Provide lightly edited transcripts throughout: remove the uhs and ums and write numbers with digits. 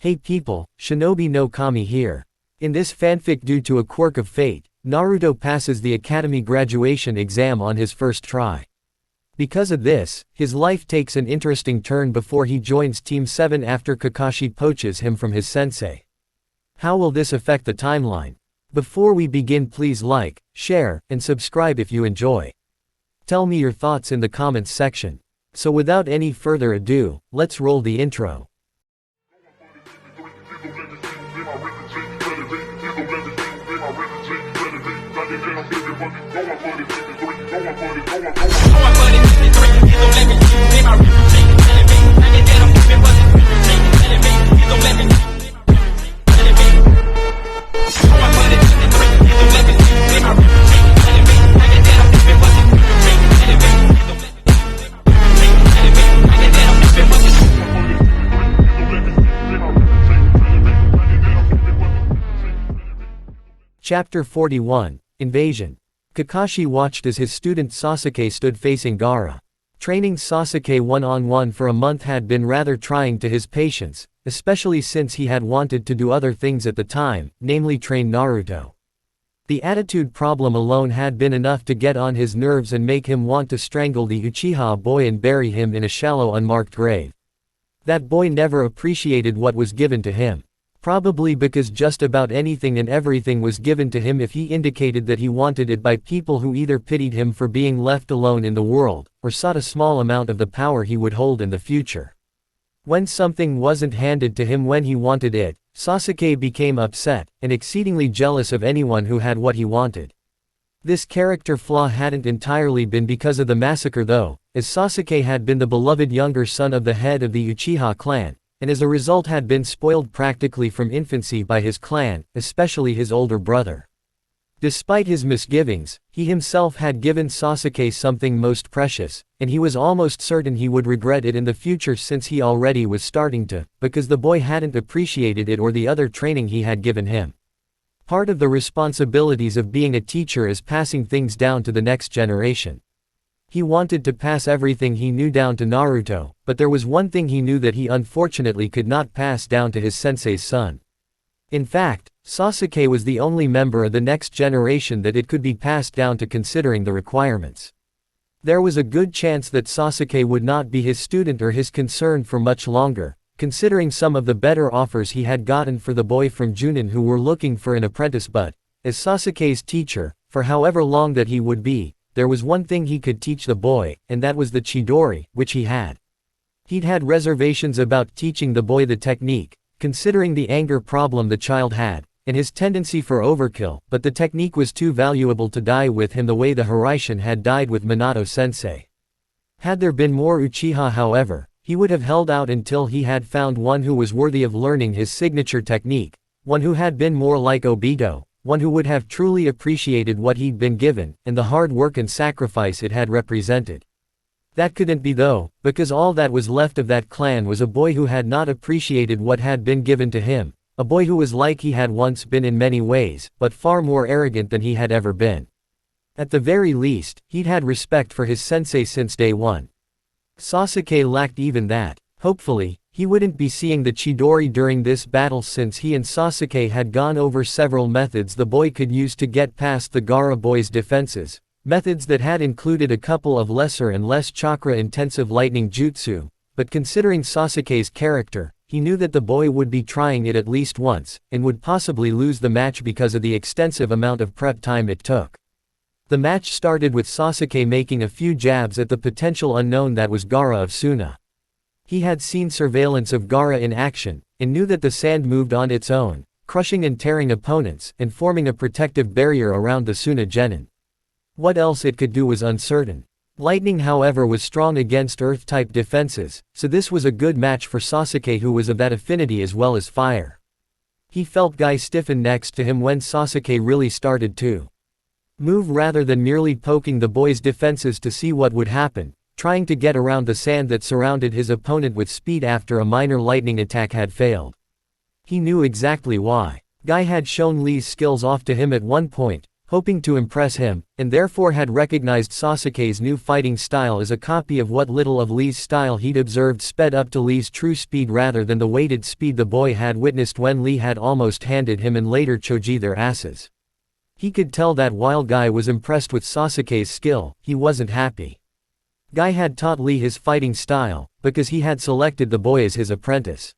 Hey people, Shinobi no Kami here. In this fanfic, due to a quirk of fate, Naruto passes the academy graduation exam on his first try. Because of this, his life takes an interesting turn before he joins Team 7 after Kakashi poaches him from his sensei. How will this affect the timeline? Before we begin, please like, share, and subscribe if you enjoy. Tell me your thoughts in the comments section. So without any further ado, let's roll the intro. Chapter 41, Invasion. Kakashi watched as his student Sasuke stood facing Gaara. Training Sasuke one-on-one for a month had been rather trying to his patience, especially since he had wanted to do other things at the time, namely train Naruto. The attitude problem alone had been enough to get on his nerves and make him want to strangle the Uchiha boy and bury him in a shallow unmarked grave. That boy never appreciated what was given to him. Probably because just about anything and everything was given to him if he indicated that he wanted it by people who either pitied him for being left alone in the world, or sought a small amount of the power he would hold in the future. When something wasn't handed to him when he wanted it, Sasuke became upset, and exceedingly jealous of anyone who had what he wanted. This character flaw hadn't entirely been because of the massacre though, as Sasuke had been the beloved younger son of the head of the Uchiha clan, and as a result had been spoiled practically from infancy by his clan, especially his older brother. Despite his misgivings, he himself had given Sasuke something most precious, and he was almost certain he would regret it in the future since he already was starting to, because the boy hadn't appreciated it or the other training he had given him. Part of the responsibilities of being a teacher is passing things down to the next generation. He wanted to pass everything he knew down to Naruto, but there was one thing he knew that he unfortunately could not pass down to his sensei's son. In fact, Sasuke was the only member of the next generation that it could be passed down to considering the requirements. There was a good chance that Sasuke would not be his student or his concern for much longer, considering some of the better offers he had gotten for the boy from Junin who were looking for an apprentice, but, as Sasuke's teacher, for however long that he would be, there was one thing he could teach the boy, and that was the Chidori, which he had. He'd had reservations about teaching the boy the technique, considering the anger problem the child had, and his tendency for overkill, but the technique was too valuable to die with him the way the Hiraishin had died with Minato-sensei. Had there been more Uchiha however, he would have held out until he had found one who was worthy of learning his signature technique, one who had been more like Obito, one who would have truly appreciated what he'd been given, and the hard work and sacrifice it had represented. That couldn't be though, because all that was left of that clan was a boy who had not appreciated what had been given to him, a boy who was like he had once been in many ways, but far more arrogant than he had ever been. At the very least, he'd had respect for his sensei since day one. Sasuke lacked even that. Hopefully, he wouldn't be seeing the Chidori during this battle since he and Sasuke had gone over several methods the boy could use to get past the Gaara boy's defenses, methods that had included a couple of lesser and less chakra-intensive lightning jutsu, but considering Sasuke's character, he knew that the boy would be trying it at least once, and would possibly lose the match because of the extensive amount of prep time it took. The match started with Sasuke making a few jabs at the potential unknown that was Gaara of Suna. He had seen surveillance of Gaara in action, and knew that the sand moved on its own, crushing and tearing opponents, and forming a protective barrier around the Suna genin. What else it could do was uncertain. Lightning however was strong against earth-type defenses, so this was a good match for Sasuke who was of that affinity as well as fire. He felt Guy stiffen next to him when Sasuke really started to move rather than merely poking the boy's defenses to see what would happen, trying to get around the sand that surrounded his opponent with speed after a minor lightning attack had failed. He knew exactly why. Guy had shown Lee's skills off to him at one point, hoping to impress him, and therefore had recognized Sasuke's new fighting style as a copy of what little of Lee's style he'd observed sped up to Lee's true speed rather than the weighted speed the boy had witnessed when Lee had almost handed him and later Choji their asses. He could tell that while Guy was impressed with Sasuke's skill, he wasn't happy. Guy had taught Lee his fighting style, because he had selected the boy as his apprentice.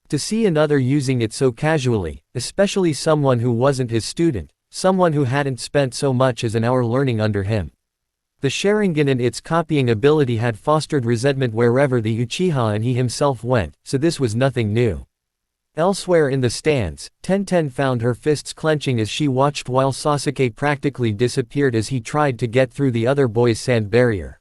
To see another using it so casually, especially someone who wasn't his student, someone who hadn't spent so much as an hour learning under him. The Sharingan and its copying ability had fostered resentment wherever the Uchiha and he himself went, so this was nothing new. Elsewhere in the stands, Tenten found her fists clenching as she watched while Sasuke practically disappeared as he tried to get through the other boy's sand barrier.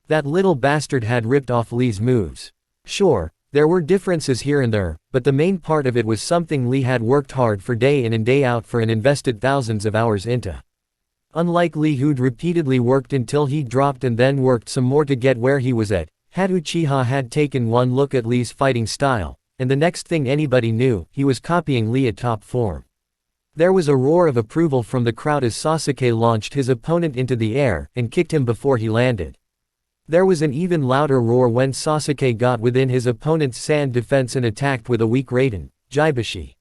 That little bastard had ripped off Lee's moves. Sure, there were differences here and there, but the main part of it was something Lee had worked hard for day in and day out for and invested thousands of hours into. Unlike Lee, who'd repeatedly worked until he dropped and then worked some more to get where he was at, Uchiha had taken one look at Lee's fighting style, and the next thing anybody knew, he was copying Lee at top form. There was a roar of approval from the crowd as Sasuke launched his opponent into the air and kicked him before he landed. There was an even louder roar when Sasuke got within his opponent's sand defense and attacked with a weak Raiden, Jaibashi.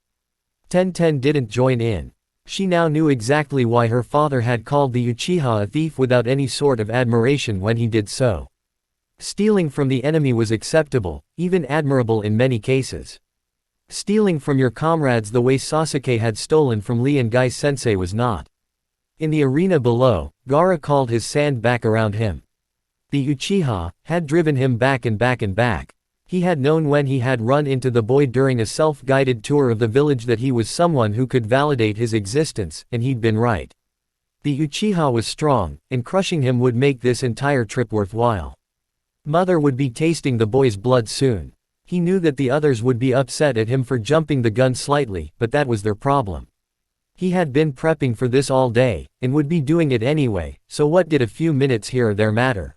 Tenten didn't join in. She now knew exactly why her father had called the Uchiha a thief without any sort of admiration when he did so. Stealing from the enemy was acceptable, even admirable in many cases. Stealing from your comrades the way Sasuke had stolen from Lee and Guy Sensei was not. In the arena below, Gaara called his sand back around him. The Uchiha had driven him back and back and back. He had known when he had run into the boy during a self-guided tour of the village that he was someone who could validate his existence, and he'd been right. The Uchiha was strong, and crushing him would make this entire trip worthwhile. Mother would be tasting the boy's blood soon. He knew that the others would be upset at him for jumping the gun slightly, but that was their problem. He had been prepping for this all day, and would be doing it anyway, so what did a few minutes here or there matter?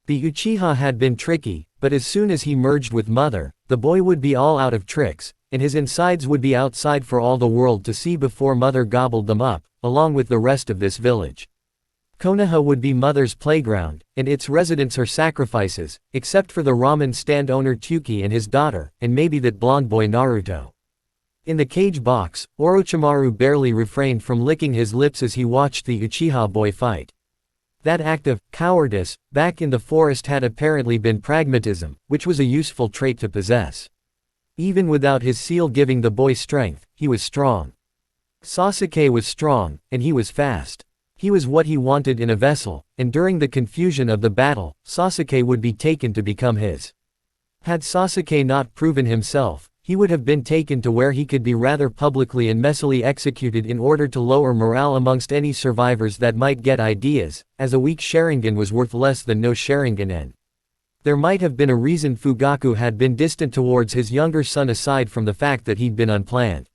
The Uchiha had been tricky, but as soon as he merged with Mother, the boy would be all out of tricks, and his insides would be outside for all the world to see before Mother gobbled them up, along with the rest of this village. Konoha would be Mother's playground, and its residents her sacrifices, except for the ramen stand owner Tyuki and his daughter, and maybe that blonde boy Naruto. In the cage box, Orochimaru barely refrained from licking his lips as he watched the Uchiha boy fight. That act of cowardice back in the forest had apparently been pragmatism, which was a useful trait to possess. Even without his seal giving the boy strength, he was strong. Sasuke was strong, and he was fast. He was what he wanted in a vessel, and during the confusion of the battle, Sasuke would be taken to become his. Had Sasuke not proven himself, he would have been taken to where he could be rather publicly and messily executed in order to lower morale amongst any survivors that might get ideas, as a weak Sharingan was worth less than no Sharingan, and there might have been a reason Fugaku had been distant towards his younger son aside from the fact that he'd been unplanned.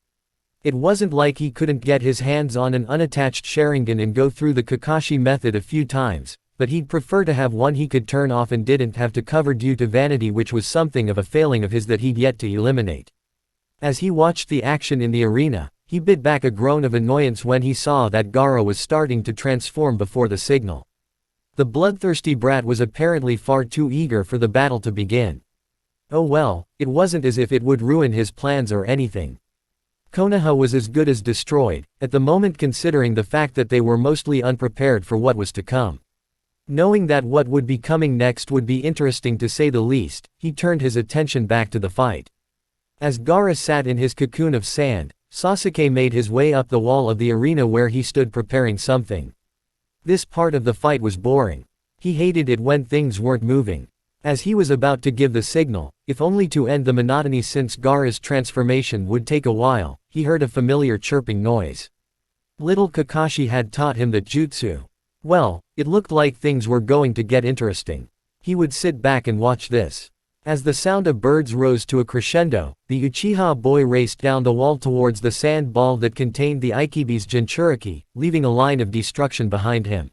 It wasn't like he couldn't get his hands on an unattached Sharingan and go through the Kakashi method a few times, but he'd prefer to have one he could turn off and didn't have to cover due to vanity, which was something of a failing of his that he'd yet to eliminate. As he watched the action in the arena, he bit back a groan of annoyance when he saw that Gaara was starting to transform before the signal. The bloodthirsty brat was apparently far too eager for the battle to begin. Oh well, it wasn't as if it would ruin his plans or anything. Konoha was as good as destroyed, at the moment, considering the fact that they were mostly unprepared for what was to come. Knowing that what would be coming next would be interesting to say the least, he turned his attention back to the fight. As Gaara sat in his cocoon of sand, Sasuke made his way up the wall of the arena where he stood preparing something. This part of the fight was boring. He hated it when things weren't moving. As he was about to give the signal, if only to end the monotony since Gaara's transformation would take a while, he heard a familiar chirping noise. Little Kakashi had taught him that jutsu. Well, it looked like things were going to get interesting. He would sit back and watch this. As the sound of birds rose to a crescendo, the Uchiha boy raced down the wall towards the sand ball that contained the Ikibi's Jinchuriki, leaving a line of destruction behind him.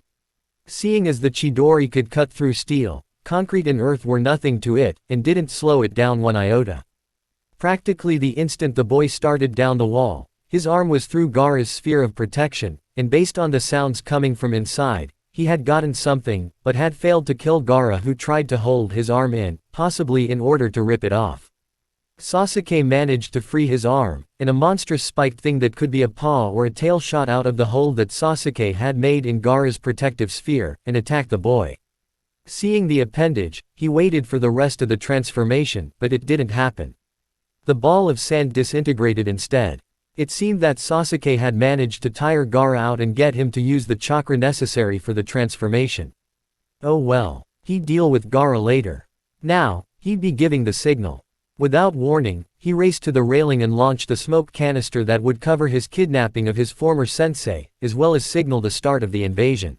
Seeing as the Chidori could cut through steel, concrete and earth were nothing to it, and didn't slow it down one iota. Practically the instant the boy started down the wall, his arm was through Gaara's sphere of protection, and based on the sounds coming from inside, he had gotten something, but had failed to kill Gaara, who tried to hold his arm in, possibly in order to rip it off. Sasuke managed to free his arm, and a monstrous spiked thing that could be a paw or a tail shot out of the hole that Sasuke had made in Gaara's protective sphere, and attacked the boy. Seeing the appendage, he waited for the rest of the transformation, but it didn't happen. The ball of sand disintegrated instead. It seemed that Sasuke had managed to tire Gaara out and get him to use the chakra necessary for the transformation. Oh well, he'd deal with Gaara later. Now, he'd be giving the signal. Without warning, he raced to the railing and launched a smoke canister that would cover his kidnapping of his former sensei, as well as signal the start of the invasion.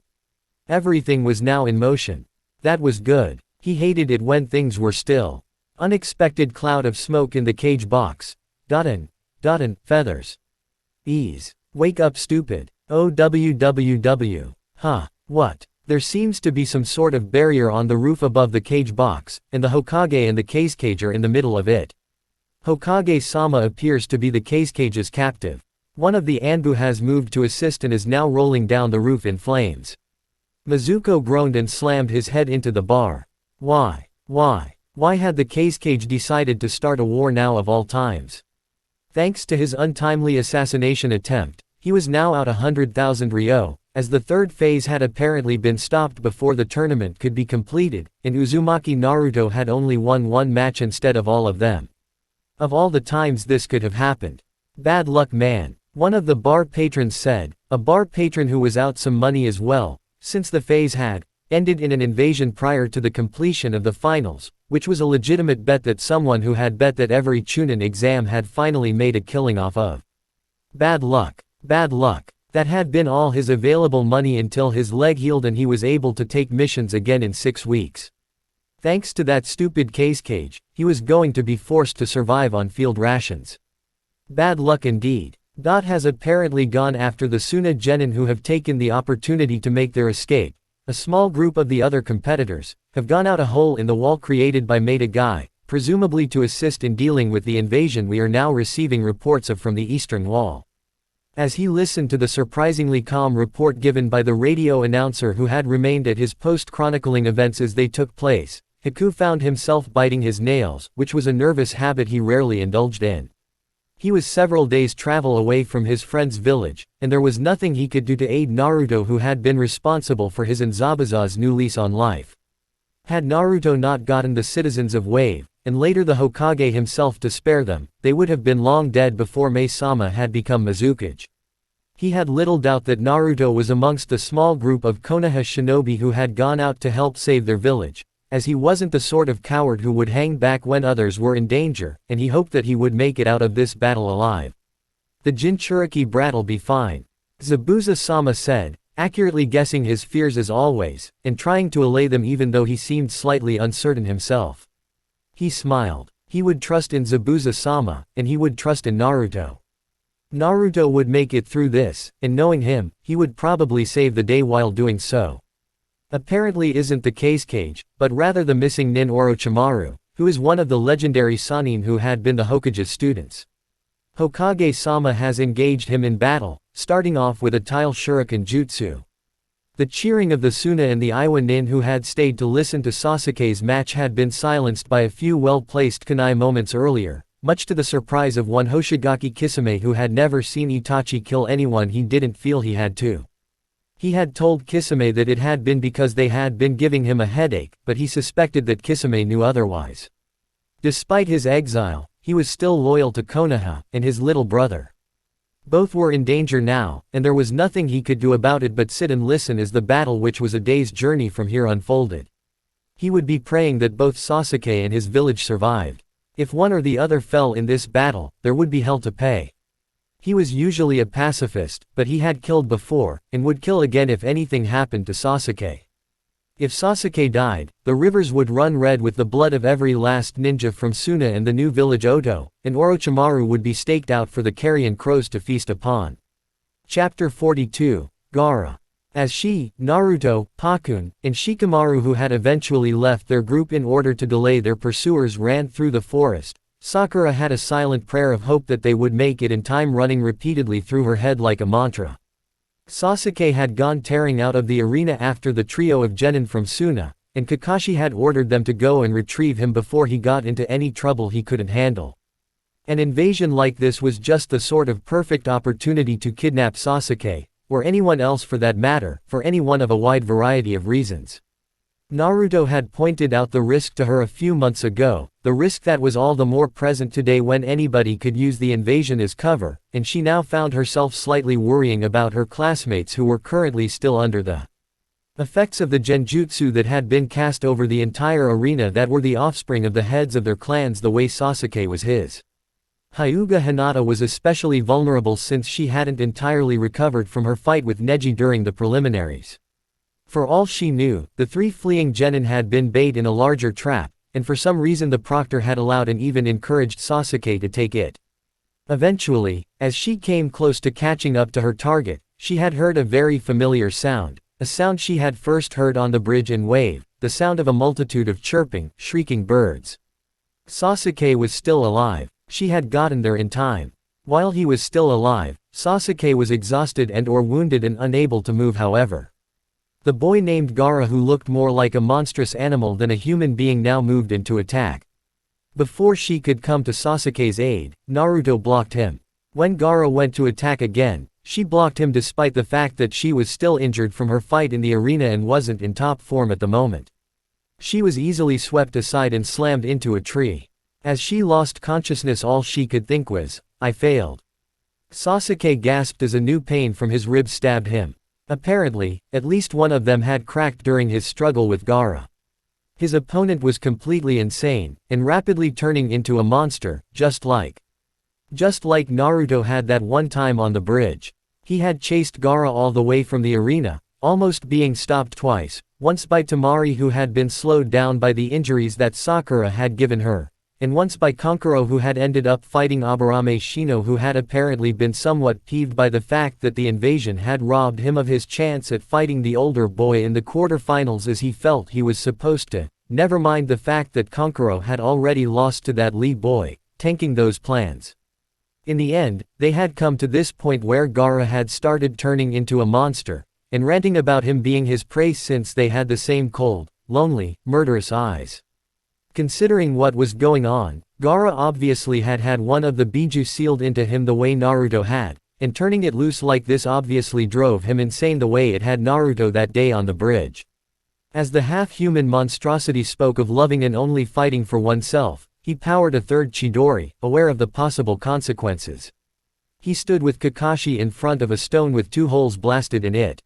Everything was now in motion. That was good. He hated it when things were still. Unexpected cloud of smoke in the cage box. Dutton. Feathers. Ease. Wake up, stupid. OWWW. Huh. What? There seems to be some sort of barrier on the roof above the cage box, and the Hokage and the cage are in the middle of it. Hokage-sama appears to be the cage's captive. One of the Anbu has moved to assist and is now rolling down the roof in flames. Mizuko groaned and slammed his head into the bar. Why had the cage decided to start a war now of all times? Thanks to his untimely assassination attempt, he was now out 100,000 ryo, as the third phase had apparently been stopped before the tournament could be completed, and Uzumaki Naruto had only won one match instead of all of them. Of all the times this could have happened. Bad luck, man. One of the bar patrons said, a bar patron who was out some money as well, since the phase had ended in an invasion prior to the completion of the finals, which was a legitimate bet that someone who had bet that every Chunin exam had finally made a killing off of. Bad luck. That had been all his available money until his leg healed and he was able to take missions again in 6 weeks. Thanks to that stupid cage, he was going to be forced to survive on field rations. Bad luck indeed. Dot has apparently gone after the Suna genin who have taken the opportunity to make their escape. A small group of the other competitors have gone out a hole in the wall created by Maida Guy, presumably to assist in dealing with the invasion we are now receiving reports of from the eastern wall. As he listened to the surprisingly calm report given by the radio announcer who had remained at his post chronicling events as they took place, Haku found himself biting his nails, which was a nervous habit he rarely indulged in. He was several days' travel away from his friend's village, and there was nothing he could do to aid Naruto, who had been responsible for his and Zabuza's new lease on life. Had Naruto not gotten the citizens of Wave, and later the Hokage himself to spare them, they would have been long dead before Mai-sama had become Mizukage. He had little doubt that Naruto was amongst the small group of Konoha shinobi who had gone out to help save their village, as he wasn't the sort of coward who would hang back when others were in danger, and he hoped that he would make it out of this battle alive. The Jinchuriki brat'll be fine. Zabuza-sama said, accurately guessing his fears as always, and trying to allay them even though he seemed slightly uncertain himself. He smiled. He would trust in Zabuza-sama, and he would trust in Naruto. Naruto would make it through this, and knowing him, he would probably save the day while doing so. Apparently isn't the cage, but rather the missing nin Orochimaru, who is one of the legendary Sannin who had been the Hokage's students. Hokage-sama has engaged him in battle, starting off with a tile shuriken jutsu. The cheering of the Suna and the Iwa nin who had stayed to listen to Sasuke's match had been silenced by a few well-placed kunai moments earlier, much to the surprise of one Hoshigaki Kisame who had never seen Itachi kill anyone he didn't feel he had to. He had told Kisame that it had been because they had been giving him a headache, but he suspected that Kisame knew otherwise. Despite his exile, he was still loyal to Konoha and his little brother. Both were in danger now, and there was nothing he could do about it but sit and listen as the battle, which was a day's journey from here, unfolded. He would be praying that both Sasuke and his village survived. If one or the other fell in this battle, there would be hell to pay. He was usually a pacifist, but he had killed before, and would kill again if anything happened to Sasuke. If Sasuke died, the rivers would run red with the blood of every last ninja from Suna and the new village Oto, and Orochimaru would be staked out for the carrion crows to feast upon. Chapter 42, Gaara. As she, Naruto, Pakun, and Shikamaru, who had eventually left their group in order to delay their pursuers, ran through the forest, Sakura had a silent prayer of hope that they would make it in time running repeatedly through her head like a mantra. Sasuke had gone tearing out of the arena after the trio of genin from Suna, and Kakashi had ordered them to go and retrieve him before he got into any trouble he couldn't handle. An invasion like this was just the sort of perfect opportunity to kidnap Sasuke, or anyone else for that matter, for any one of a wide variety of reasons. Naruto had pointed out the risk to her a few months ago, the risk that was all the more present today when anybody could use the invasion as cover, and she now found herself slightly worrying about her classmates who were currently still under the effects of the genjutsu that had been cast over the entire arena, that were the offspring of the heads of their clans the way Sasuke was his. Hyuga Hinata was especially vulnerable since she hadn't entirely recovered from her fight with Neji during the preliminaries. For all she knew, the three fleeing genin had been bait in a larger trap, and for some reason the proctor had allowed and even encouraged Sasuke to take it. Eventually, as she came close to catching up to her target, she had heard a very familiar sound, a sound she had first heard on the bridge in Wave, the sound of a multitude of chirping, shrieking birds. Sasuke was still alive. She had gotten there in time. While he was still alive, Sasuke was exhausted and/or wounded and unable to move. However, the boy named Gaara, who looked more like a monstrous animal than a human being, now moved in to attack. Before she could come to Sasuke's aid, Naruto blocked him. When Gaara went to attack again, she blocked him despite the fact that she was still injured from her fight in the arena and wasn't in top form at the moment. She was easily swept aside and slammed into a tree. As she lost consciousness, all she could think was, "I failed." Sasuke gasped as a new pain from his ribs stabbed him. Apparently, at least one of them had cracked during his struggle with Gaara. His opponent was completely insane, and rapidly turning into a monster, just like Naruto had that one time on the bridge. He had chased Gaara all the way from the arena, almost being stopped twice, once by Temari, who had been slowed down by the injuries that Sakura had given her, and once by Kankuro, who had ended up fighting Aburame Shino, who had apparently been somewhat peeved by the fact that the invasion had robbed him of his chance at fighting the older boy in the quarterfinals as he felt he was supposed to, never mind the fact that Kankuro had already lost to that Lee boy, tanking those plans. In the end, they had come to this point where Gaara had started turning into a monster, and ranting about him being his prey since they had the same cold, lonely, murderous eyes. Considering what was going on, Gaara obviously had had one of the Biju sealed into him the way Naruto had, and turning it loose like this obviously drove him insane the way it had Naruto that day on the bridge. As the half-human monstrosity spoke of loving and only fighting for oneself, he powered a third Chidori, aware of the possible consequences. He stood with Kakashi in front of a stone with 2 holes blasted in it.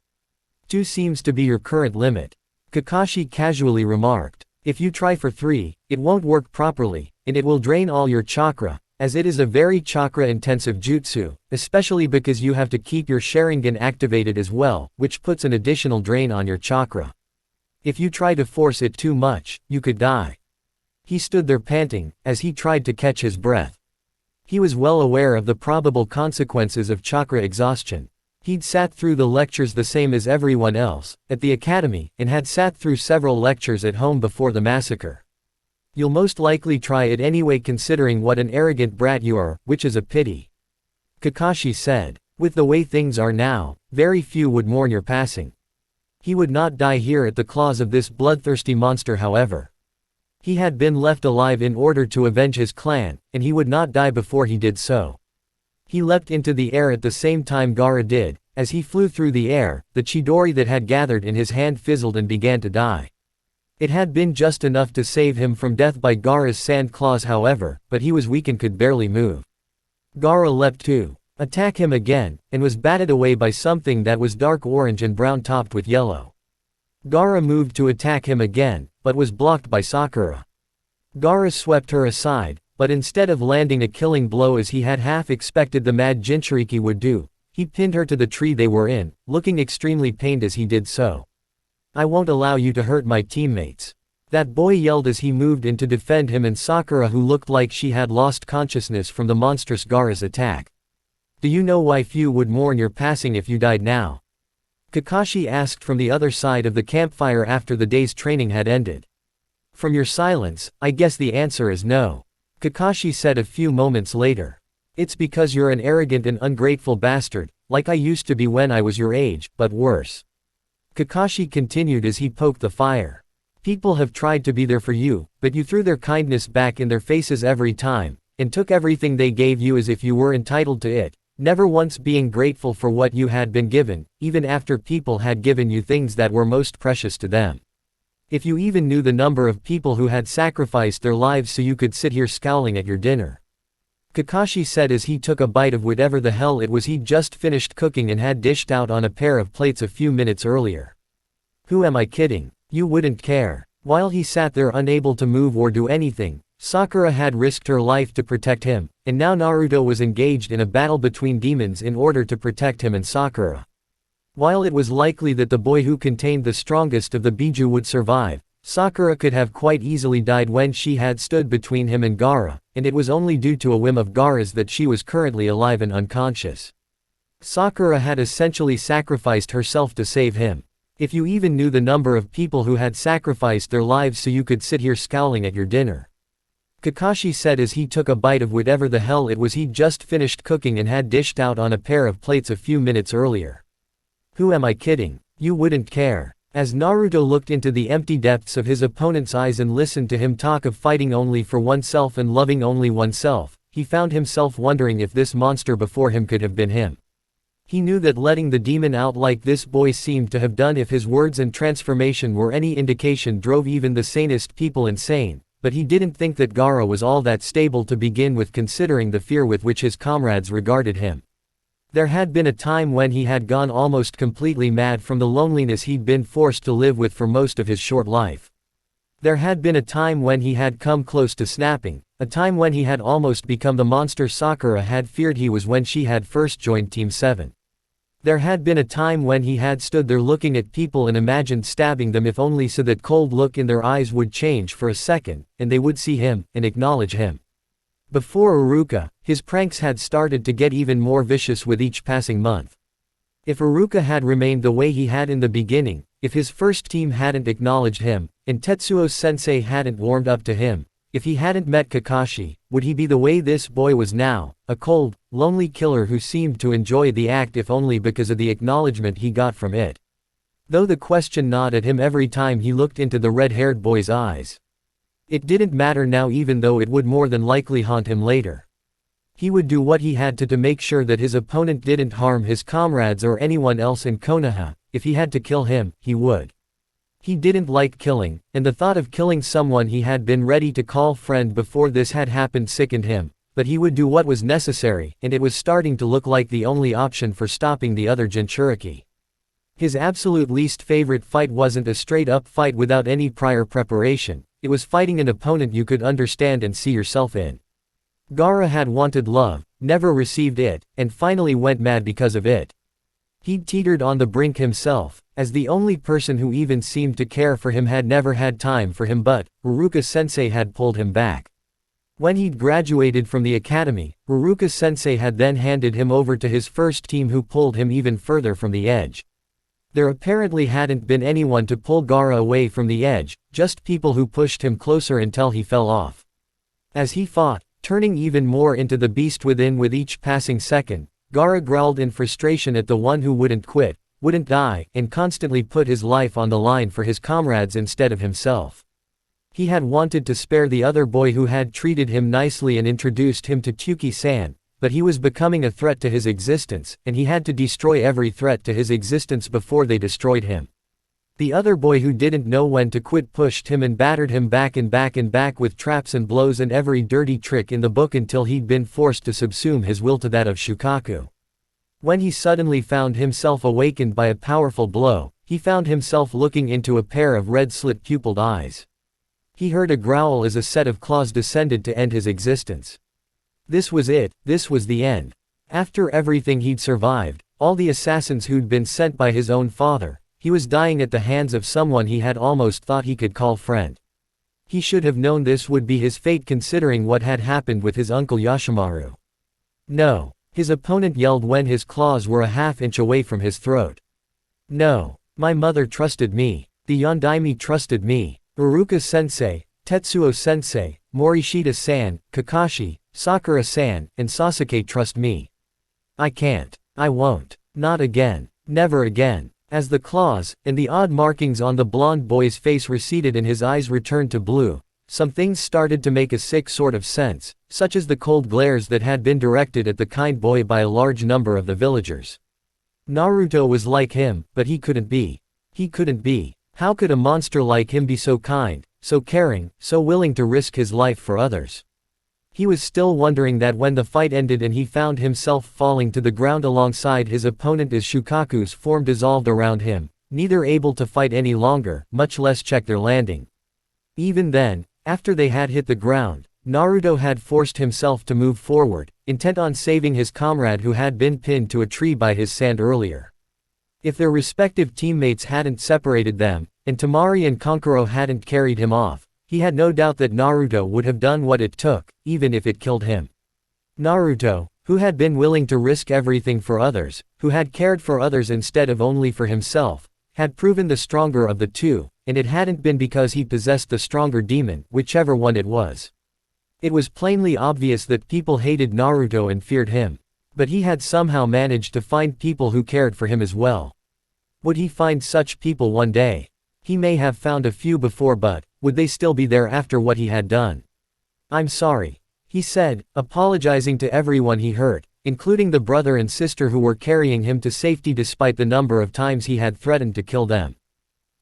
"2 seems to be your current limit," Kakashi casually remarked. "If you try for 3, it won't work properly, and it will drain all your chakra, as it is a very chakra-intensive jutsu, especially because you have to keep your Sharingan activated as well, which puts an additional drain on your chakra. If you try to force it too much, you could die." He stood there panting, as he tried to catch his breath. He was well aware of the probable consequences of chakra exhaustion. He'd sat through the lectures the same as everyone else, at the academy, and had sat through several lectures at home before the massacre. "You'll most likely try it anyway considering what an arrogant brat you are, which is a pity," Kakashi said. "With the way things are now, very few would mourn your passing." He would not die here at the claws of this bloodthirsty monster. However, he had been left alive in order to avenge his clan, and he would not die before he did so. He leapt into the air at the same time Gaara did. As he flew through the air, the Chidori that had gathered in his hand fizzled and began to die. It had been just enough to save him from death by Gaara's sand claws, however, but he was weak and could barely move. Gaara leapt to attack him again, and was batted away by something that was dark orange and brown topped with yellow. Gaara moved to attack him again, but was blocked by Sakura. Gaara swept her aside, but instead of landing a killing blow as he had half expected the Mad Jinchuriki would do, he pinned her to the tree they were in, looking extremely pained as he did so. "I won't allow you to hurt my teammates," that boy yelled as he moved in to defend him and Sakura, who looked like she had lost consciousness from the monstrous Gaara's attack. "Do you know why few would mourn your passing if you died now?" Kakashi asked from the other side of the campfire after the day's training had ended. "From your silence, I guess the answer is no," Kakashi said a few moments later. "It's because you're an arrogant and ungrateful bastard, like I used to be when I was your age, but worse. Kakashi continued as he poked the fire. People have tried to be there for you, but you threw their kindness back in their faces every time, and took everything they gave you as if you were entitled to it, never once being grateful for what you had been given, even after people had given you things that were most precious to them. If you even knew the number of people who had sacrificed their lives so you could sit here scowling at your dinner. Kakashi said as he took a bite of whatever the hell it was he'd just finished cooking and had dished out on a pair of plates a few minutes earlier. Who am I kidding? You wouldn't care. While he sat there unable to move or do anything, Sakura had risked her life to protect him, and now Naruto was engaged in a battle between demons in order to protect him and Sakura. While it was likely that the boy who contained the strongest of the Biju would survive, Sakura could have quite easily died when she had stood between him and Gaara, and it was only due to a whim of Gaara's that she was currently alive and unconscious. Sakura had essentially sacrificed herself to save him. If you even knew the number of people who had sacrificed their lives so you could sit here scowling at your dinner. Kakashi said as he took a bite of whatever the hell it was he'd just finished cooking and had dished out on a pair of plates a few minutes earlier. Who am I kidding? You wouldn't care. As Naruto looked into the empty depths of his opponent's eyes and listened to him talk of fighting only for oneself and loving only oneself, he found himself wondering if this monster before him could have been him. He knew that letting the demon out like this boy seemed to have done, if his words and transformation were any indication, drove even the sanest people insane, but he didn't think that Gaara was all that stable to begin with, considering the fear with which his comrades regarded him. There had been a time when he had gone almost completely mad from the loneliness he'd been forced to live with for most of his short life. There had been a time when he had come close to snapping, a time when he had almost become the monster Sakura had feared he was when she had first joined Team 7. There had been a time when he had stood there looking at people and imagined stabbing them if only so that cold look in their eyes would change for a second, and they would see him, and acknowledge him. Before Iruka, his pranks had started to get even more vicious with each passing month. If Iruka had remained the way he had in the beginning, if his first team hadn't acknowledged him, and Tetsuo-sensei hadn't warmed up to him, if he hadn't met Kakashi, would he be the way this boy was now, a cold, lonely killer who seemed to enjoy the act if only because of the acknowledgement he got from it? Though the question gnawed at him every time he looked into the red-haired boy's eyes. It didn't matter now, even though it would more than likely haunt him later. He would do what he had to make sure that his opponent didn't harm his comrades or anyone else in Konoha. If he had to kill him, he would. He didn't like killing, and the thought of killing someone he had been ready to call friend before this had happened sickened him, but he would do what was necessary, and it was starting to look like the only option for stopping the other Jinchuriki. His absolute least favorite fight wasn't a straight-up fight without any prior preparation. It was fighting an opponent you could understand and see yourself in. Gaara had wanted love, never received it, and finally went mad because of it. He'd teetered on the brink himself, as the only person who even seemed to care for him had never had time for him, but Iruka-sensei had pulled him back. When he'd graduated from the academy, Iruka-sensei had then handed him over to his first team, who pulled him even further from the edge. There apparently hadn't been anyone to pull Gaara away from the edge, just people who pushed him closer until he fell off. As he fought, turning even more into the beast within with each passing second, Gaara growled in frustration at the one who wouldn't quit, wouldn't die, and constantly put his life on the line for his comrades instead of himself. He had wanted to spare the other boy who had treated him nicely and introduced him to Tsuki-san, but he was becoming a threat to his existence, and he had to destroy every threat to his existence before they destroyed him. The other boy who didn't know when to quit pushed him and battered him back and back and back with traps and blows and every dirty trick in the book until he'd been forced to subsume his will to that of Shukaku. When he suddenly found himself awakened by a powerful blow, he found himself looking into a pair of red slit-pupilled eyes. He heard a growl as a set of claws descended to end his existence. This was it, this was the end. After everything he'd survived, all the assassins who'd been sent by his own father, he was dying at the hands of someone he had almost thought he could call friend. He should have known this would be his fate, considering what had happened with his uncle Yashimaru. No, his opponent yelled when his claws were a half-inch away from his throat. No, my mother trusted me, the Yondaime trusted me, Iruka-sensei, Tetsuo-sensei, Morishita-san, Kakashi, Sakura-san, and Sasuke trust me. I can't. I won't. Not again. Never again. As the claws, and the odd markings on the blond boy's face receded and his eyes returned to blue, some things started to make a sick sort of sense, such as the cold glares that had been directed at the kind boy by a large number of the villagers. Naruto was like him, but he couldn't be. He couldn't be. How could a monster like him be so kind, so caring, so willing to risk his life for others? He was still wondering that when the fight ended and he found himself falling to the ground alongside his opponent as Shukaku's form dissolved around him, neither able to fight any longer, much less check their landing. Even then, after they had hit the ground, Naruto had forced himself to move forward, intent on saving his comrade who had been pinned to a tree by his sand earlier. If their respective teammates hadn't separated them, and Temari and Kankuro hadn't carried him off, he had no doubt that Naruto would have done what it took, even if it killed him. Naruto, who had been willing to risk everything for others, who had cared for others instead of only for himself, had proven the stronger of the two, and it hadn't been because he possessed the stronger demon, whichever one it was. It was plainly obvious that people hated Naruto and feared him. But he had somehow managed to find people who cared for him as well. Would he find such people one day? He may have found a few before, but would they still be there after what he had done? "I'm sorry," he said, apologizing to everyone he hurt, including the brother and sister who were carrying him to safety despite the number of times he had threatened to kill them.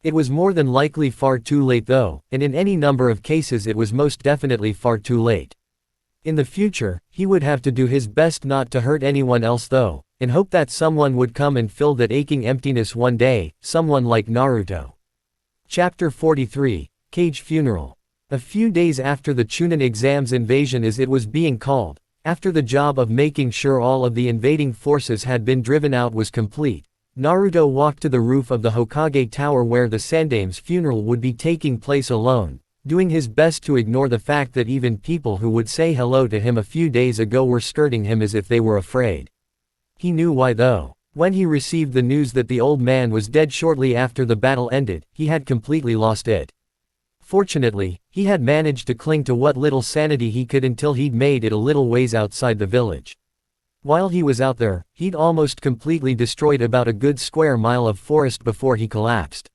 It was more than likely far too late though, and in any number of cases it was most definitely far too late. In the future, he would have to do his best not to hurt anyone else though, and hope that someone would come and fill that aching emptiness one day, someone like Naruto. Chapter 43, Cage Funeral. A few days after the Chunin exams invasion as it was being called, after the job of making sure all of the invading forces had been driven out was complete, Naruto walked to the roof of the Hokage Tower where the Sandame's funeral would be taking place alone, doing his best to ignore the fact that even people who would say hello to him a few days ago were skirting him as if they were afraid. He knew why though. When he received the news that the old man was dead shortly after the battle ended, he had completely lost it. Fortunately, he had managed to cling to what little sanity he could until he'd made it a little ways outside the village. While he was out there, he'd almost completely destroyed about a good square mile of forest before he collapsed.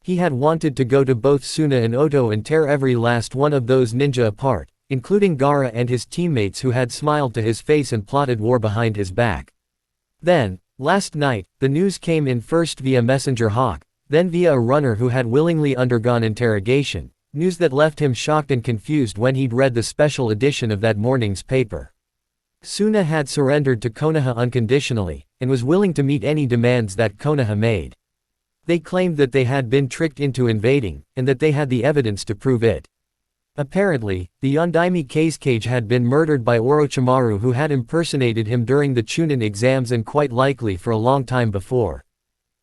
He had wanted to go to both Suna and Oto and tear every last one of those ninja apart, including Gaara and his teammates who had smiled to his face and plotted war behind his back. Then, last night, the news came in first via Messenger Hawk, then via a runner who had willingly undergone interrogation, news that left him shocked and confused when he'd read the special edition of that morning's paper. Suna had surrendered to Konoha unconditionally, and was willing to meet any demands that Konoha made. They claimed that they had been tricked into invading, and that they had the evidence to prove it. Apparently, the Yondaime Kazekage had been murdered by Orochimaru who had impersonated him during the Chunin exams and quite likely for a long time before.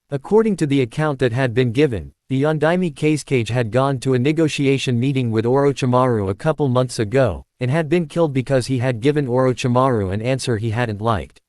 According to the account that had been given, the Yondaime Kazekage had gone to a negotiation meeting with Orochimaru a couple months ago, and had been killed because he had given Orochimaru an answer he hadn't liked.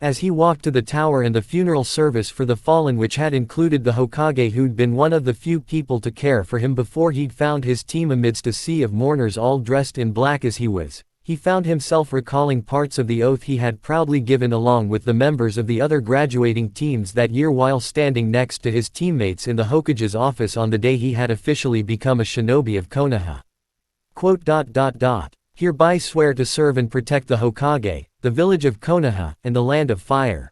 As he walked to the tower and the funeral service for the fallen, which had included the Hokage who'd been one of the few people to care for him before he'd found his team amidst a sea of mourners all dressed in black as he was, he found himself recalling parts of the oath he had proudly given along with the members of the other graduating teams that year while standing next to his teammates in the Hokage's office on the day he had officially become a shinobi of Konoha. Hereby swear to serve and protect the Hokage, the village of Konoha, and the land of fire.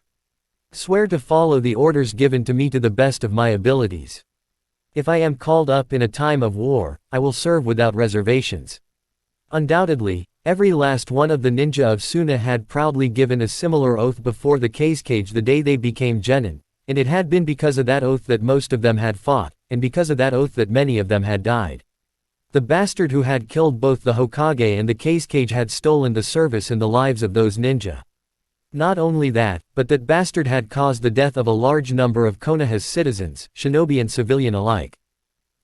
Swear to follow the orders given to me to the best of my abilities. If I am called up in a time of war, I will serve without reservations. Undoubtedly, every last one of the ninja of Suna had proudly given a similar oath before the Kazekage the day they became genin, and it had been because of that oath that most of them had fought, and because of that oath that many of them had died. The bastard who had killed both the Hokage and the Kazekage had stolen the service and the lives of those ninja. Not only that, but that bastard had caused the death of a large number of Konoha's citizens, shinobi and civilian alike.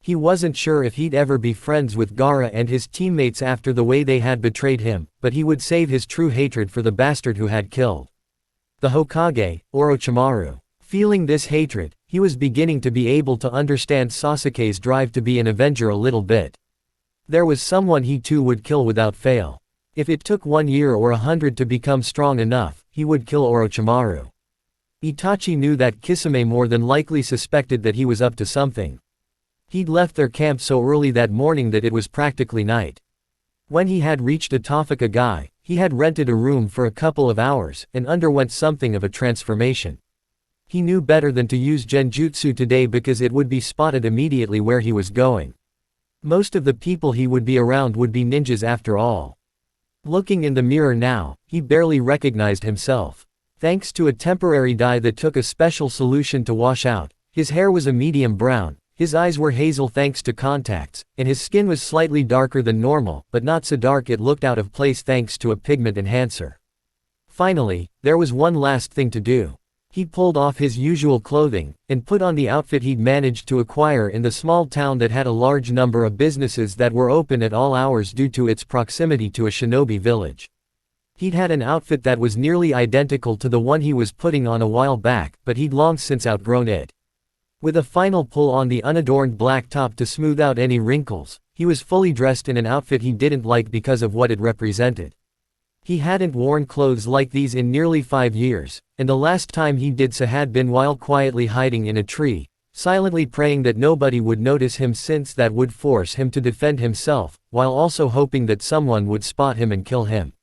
He wasn't sure if he'd ever be friends with Gaara and his teammates after the way they had betrayed him, but he would save his true hatred for the bastard who had killed the Hokage, Orochimaru. Feeling this hatred, he was beginning to be able to understand Sasuke's drive to be an avenger a little bit. There was someone he too would kill without fail. If it took 1 year or 100 to become strong enough, he would kill Orochimaru. Itachi knew that Kisame more than likely suspected that he was up to something. He'd left their camp so early that morning that it was practically night. When he had reached Atofika Gai, he had rented a room for a couple of hours and underwent something of a transformation. He knew better than to use genjutsu today because it would be spotted immediately where he was going. Most of the people he would be around would be ninjas after all. Looking in the mirror now, he barely recognized himself. Thanks to a temporary dye that took a special solution to wash out, his hair was a medium brown, his eyes were hazel thanks to contacts, and his skin was slightly darker than normal, but not so dark it looked out of place thanks to a pigment enhancer. Finally, there was one last thing to do. He pulled off his usual clothing, and put on the outfit he'd managed to acquire in the small town that had a large number of businesses that were open at all hours due to its proximity to a shinobi village. He'd had an outfit that was nearly identical to the one he was putting on a while back, but he'd long since outgrown it. With a final pull on the unadorned black top to smooth out any wrinkles, he was fully dressed in an outfit he didn't like because of what it represented. He hadn't worn clothes like these in nearly 5 years, and the last time he did so had been while quietly hiding in a tree, silently praying that nobody would notice him since that would force him to defend himself, while also hoping that someone would spot him and kill him.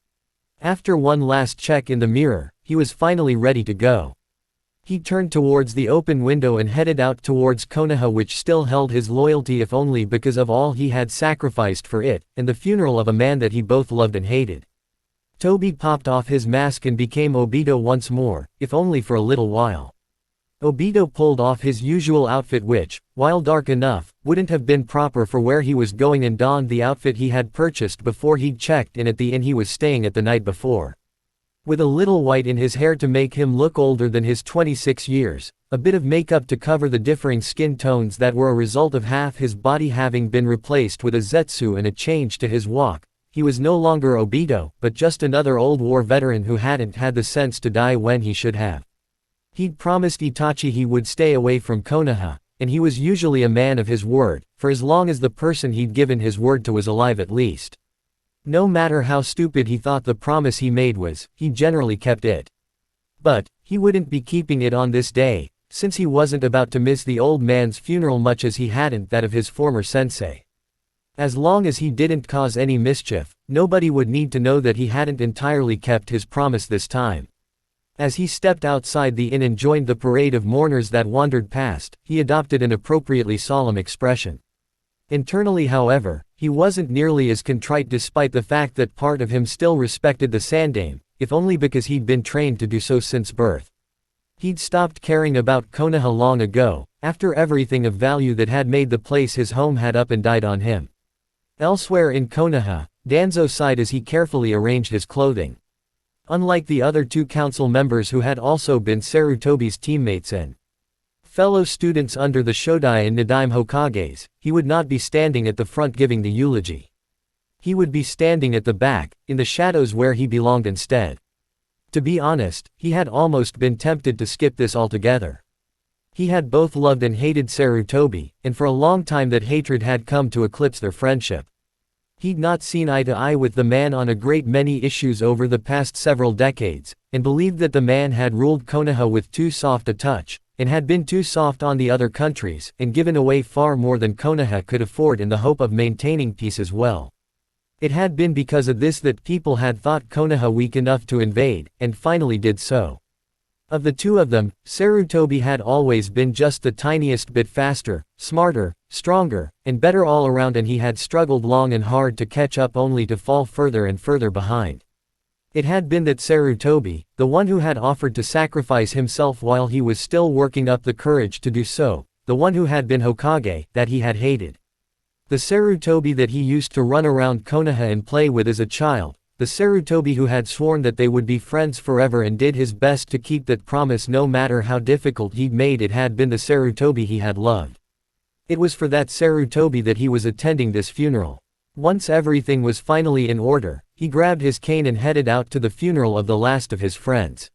After one last check in the mirror, he was finally ready to go. He turned towards the open window and headed out towards Konoha, which still held his loyalty if only because of all he had sacrificed for it, and the funeral of a man that he both loved and hated. Toby popped off his mask and became Obito once more, if only for a little while. Obito pulled off his usual outfit which, while dark enough, wouldn't have been proper for where he was going, and donned the outfit he had purchased before he'd checked in at the inn he was staying at the night before. With a little white in his hair to make him look older than his 26 years, a bit of makeup to cover the differing skin tones that were a result of half his body having been replaced with a zetsu, and a change to his walk, he was no longer Obito, but just another old war veteran who hadn't had the sense to die when he should have. He'd promised Itachi he would stay away from Konoha, and he was usually a man of his word, for as long as the person he'd given his word to was alive at least. No matter how stupid he thought the promise he made was, he generally kept it. But, he wouldn't be keeping it on this day, since he wasn't about to miss the old man's funeral much as he hadn't that of his former sensei. As long as he didn't cause any mischief, nobody would need to know that he hadn't entirely kept his promise this time. As he stepped outside the inn and joined the parade of mourners that wandered past, he adopted an appropriately solemn expression. Internally, however, he wasn't nearly as contrite despite the fact that part of him still respected the Sandaime, if only because he'd been trained to do so since birth. He'd stopped caring about Konoha long ago, after everything of value that had made the place his home had up and died on him. Elsewhere in Konoha, Danzo sighed as he carefully arranged his clothing. Unlike the other 2 council members who had also been Sarutobi's teammates and fellow students under the Shodai and Nidaime Hokages, he would not be standing at the front giving the eulogy. He would be standing at the back, in the shadows where he belonged instead. To be honest, he had almost been tempted to skip this altogether. He had both loved and hated Sarutobi, and for a long time that hatred had come to eclipse their friendship. He'd not seen eye to eye with the man on a great many issues over the past several decades, and believed that the man had ruled Konoha with too soft a touch, and had been too soft on the other countries, and given away far more than Konoha could afford in the hope of maintaining peace as well. It had been because of this that people had thought Konoha weak enough to invade, and finally did so. Of the 2 of them, Sarutobi had always been just the tiniest bit faster, smarter, stronger, and better all around, and he had struggled long and hard to catch up only to fall further and further behind. It had been that Sarutobi, the one who had offered to sacrifice himself while he was still working up the courage to do so, the one who had been Hokage, that he had hated. The Sarutobi that he used to run around Konoha and play with as a child, the Sarutobi who had sworn that they would be friends forever and did his best to keep that promise no matter how difficult he'd made it, had been the Sarutobi he had loved. It was for that Sarutobi that he was attending this funeral. Once everything was finally in order, he grabbed his cane and headed out to the funeral of the last of his friends.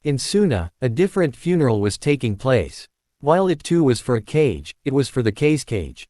In Suna, a different funeral was taking place. While it too was for a cage, it was for the Kaze cage.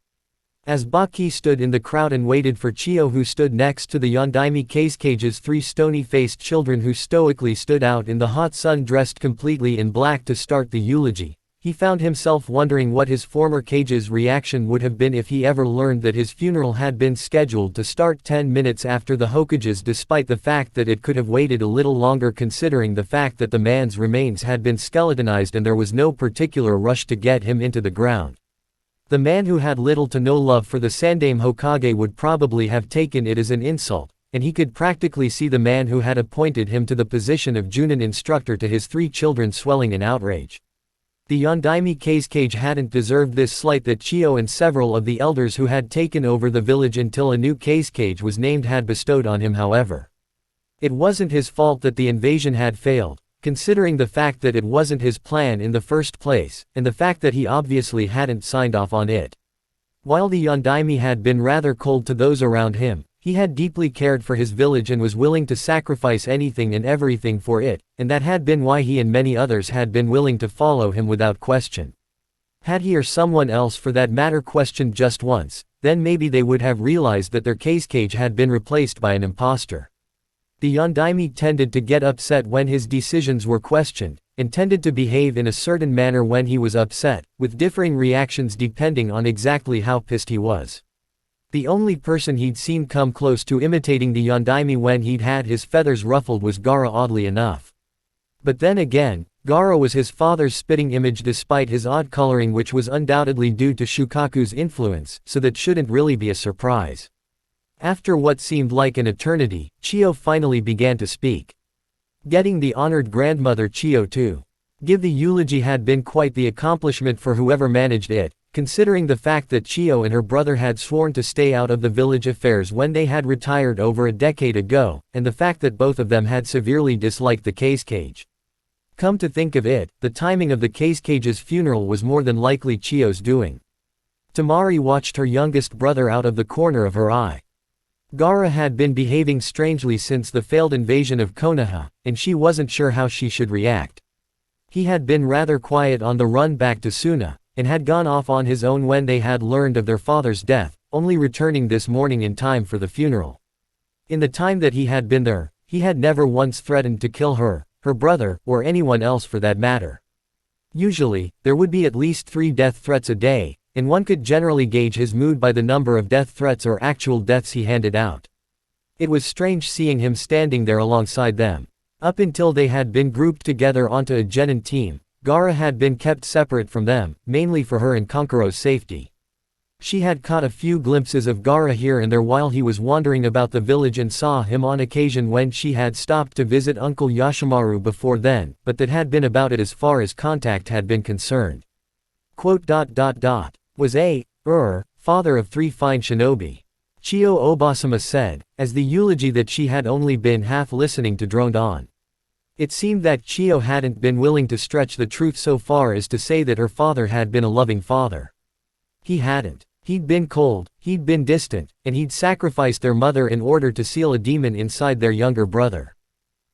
As Baki stood in the crowd and waited for Chiyo, who stood next to the Yondaime cage's 3 stony-faced children who stoically stood out in the hot sun dressed completely in black to start the eulogy, he found himself wondering what his former cage's reaction would have been if he ever learned that his funeral had been scheduled to start 10 minutes after the Hokage's, despite the fact that it could have waited a little longer considering the fact that the man's remains had been skeletonized and there was no particular rush to get him into the ground. The man who had little to no love for the Sandaime Hokage would probably have taken it as an insult, and he could practically see the man who had appointed him to the position of Junin instructor to his 3 children swelling in outrage. The Yondaime cage hadn't deserved this slight that Chiyo and several of the elders who had taken over the village until a new cage was named had bestowed on him. However, it wasn't his fault that the invasion had failed, considering the fact that it wasn't his plan in the first place, and the fact that he obviously hadn't signed off on it. While the Yondaime had been rather cold to those around him, he had deeply cared for his village and was willing to sacrifice anything and everything for it, and that had been why he and many others had been willing to follow him without question. Had he or someone else for that matter questioned just once, then maybe they would have realized that their cage had been replaced by an imposter. The Yondaime tended to get upset when his decisions were questioned, and tended to behave in a certain manner when he was upset, with differing reactions depending on exactly how pissed he was. The only person he'd seen come close to imitating the Yondaime when he'd had his feathers ruffled was Gaara, oddly enough. But then again, Gaara was his father's spitting image despite his odd coloring, which was undoubtedly due to Shukaku's influence, so that shouldn't really be a surprise. After what seemed like an eternity, Chiyo finally began to speak. Getting the honored grandmother Chiyo to give the eulogy had been quite the accomplishment for whoever managed it, considering the fact that Chiyo and her brother had sworn to stay out of the village affairs when they had retired over a decade ago, and the fact that both of them had severely disliked the cage. Come to think of it, the timing of the cage's funeral was more than likely Chiyo's doing. Temari watched her youngest brother out of the corner of her eye. Gaara had been behaving strangely since the failed invasion of Konoha, and she wasn't sure how she should react. He had been rather quiet on the run back to Suna, and had gone off on his own when they had learned of their father's death, only returning this morning in time for the funeral. In the time that he had been there, he had never once threatened to kill her, her brother, or anyone else for that matter. Usually, there would be at least 3 death threats a day, and one could generally gauge his mood by the number of death threats or actual deaths he handed out. It was strange seeing him standing there alongside them. Up until they had been grouped together onto a genin team, Gaara had been kept separate from them, mainly for her and Kankuro's safety. She had caught a few glimpses of Gaara here and there while he was wandering about the village and saw him on occasion when she had stopped to visit Uncle Yashimaru before then, but that had been about it as far as contact had been concerned. Was father of 3 fine shinobi. Chiyo Obasama said, as the eulogy that she had only been half listening to droned on. It seemed that Chiyo hadn't been willing to stretch the truth so far as to say that her father had been a loving father. He hadn't. He'd been cold, he'd been distant, and he'd sacrificed their mother in order to seal a demon inside their younger brother.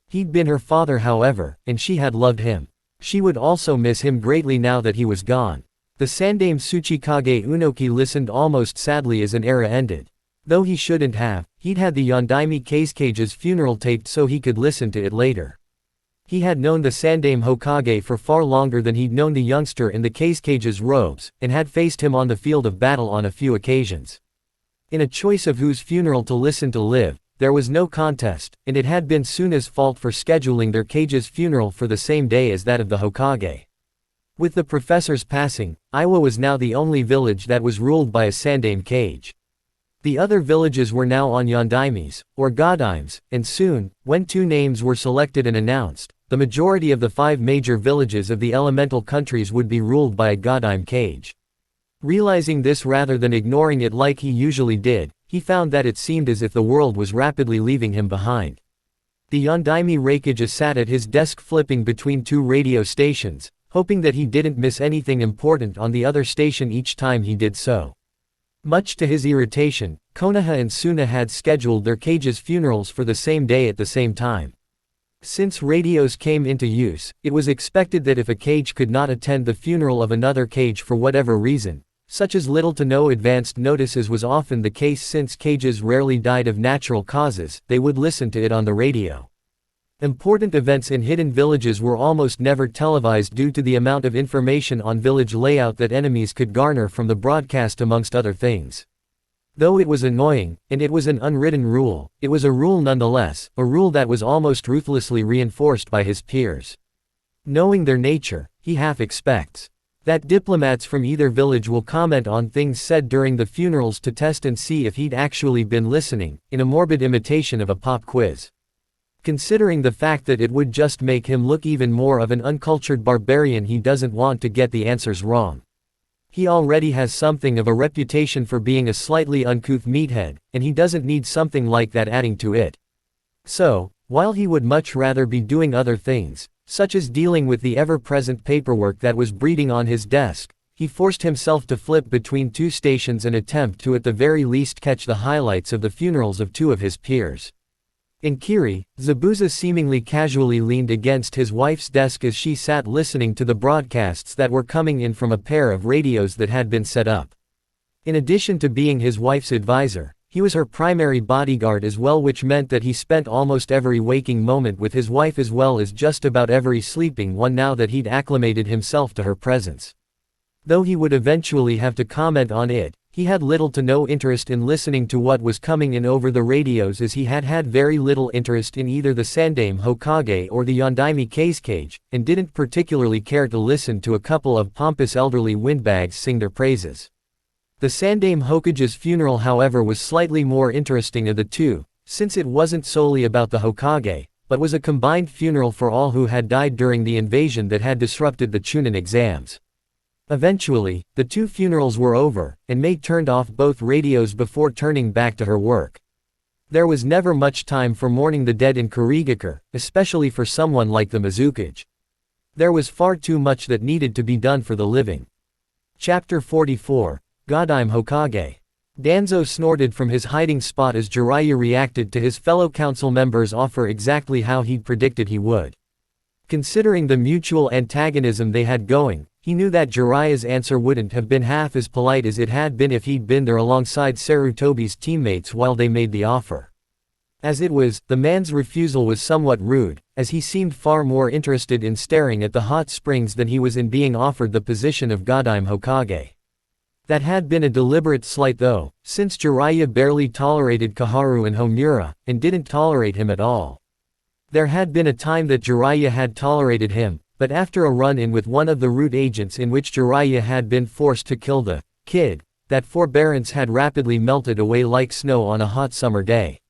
He'd been her father, however, and she had loved him. She would also miss him greatly now that he was gone. The Sandaime Tsuchikage Unoki listened almost sadly as an era ended. Though he shouldn't have, he'd had the Yondaime cage's funeral taped so he could listen to it later. He had known the Sandaime Hokage for far longer than he'd known the youngster in the cage's robes, and had faced him on the field of battle on a few occasions. In a choice of whose funeral to listen to live, there was no contest, and it had been Suna's fault for scheduling their cage's funeral for the same day as that of the Hokage. With the professor's passing, Iwa was now the only village that was ruled by a Sandaime cage. The other villages were now on Yondaimes, or Godaimes, and soon, when 2 names were selected and announced, the majority of the 5 major villages of the elemental countries would be ruled by a Godaime cage. Realizing this rather than ignoring it like he usually did, he found that it seemed as if the world was rapidly leaving him behind. The Yondaime Reikage sat at his desk flipping between 2 radio stations, hoping that he didn't miss anything important on the other station each time he did so. Much to his irritation, Konoha and Suna had scheduled their cage's funerals for the same day at the same time. Since radios came into use, it was expected that if a cage could not attend the funeral of another cage for whatever reason, such as little to no advanced notice as was often the case since cages rarely died of natural causes, they would listen to it on the radio. Important events in hidden villages were almost never televised due to the amount of information on village layout that enemies could garner from the broadcast amongst other things. Though it was annoying, and it was an unwritten rule, it was a rule nonetheless, a rule that was almost ruthlessly reinforced by his peers. Knowing their nature, he half expects that diplomats from either village will comment on things said during the funerals to test and see if he'd actually been listening, in a morbid imitation of a pop quiz. Considering the fact that it would just make him look even more of an uncultured barbarian, he doesn't want to get the answers wrong. He already has something of a reputation for being a slightly uncouth meathead, and he doesn't need something like that adding to it. So, while he would much rather be doing other things, such as dealing with the ever-present paperwork that was breeding on his desk, he forced himself to flip between two stations and attempt to at the very least catch the highlights of the funerals of two of his peers. In Kiri, Zabuza seemingly casually leaned against his wife's desk as she sat listening to the broadcasts that were coming in from a pair of radios that had been set up. In addition to being his wife's advisor, he was her primary bodyguard as well, which meant that he spent almost every waking moment with his wife as well as just about every sleeping one now that he'd acclimated himself to her presence. Though he would eventually have to comment on it, he had little to no interest in listening to what was coming in over the radios, as he had had very little interest in either the Sandaime Hokage or the Yondaime Kage, and didn't particularly care to listen to a couple of pompous elderly windbags sing their praises. The Sandaime Hokage's funeral, however, was slightly more interesting of the two, since it wasn't solely about the Hokage, but was a combined funeral for all who had died during the invasion that had disrupted the Chunin exams. Eventually, the two funerals were over, and Mei turned off both radios before turning back to her work. There was never much time for mourning the dead in Kurigakure, especially for someone like the Mizukage. There was far too much that needed to be done for the living. Chapter 44, Gadaime Hokage. Danzo snorted from his hiding spot as Jiraiya reacted to his fellow council members' offer exactly how he'd predicted he would. Considering the mutual antagonism they had going, he knew that Jiraiya's answer wouldn't have been half as polite as it had been if he'd been there alongside Sarutobi's teammates while they made the offer. As it was, the man's refusal was somewhat rude, as he seemed far more interested in staring at the hot springs than he was in being offered the position of Gadaime Hokage. That had been a deliberate slight though, since Jiraiya barely tolerated Kaharu and Homura, and didn't tolerate him at all. There had been a time that Jiraiya had tolerated him, but after a run-in with one of the root agents in which Jiraiya had been forced to kill the kid, that forbearance had rapidly melted away like snow on a hot summer day.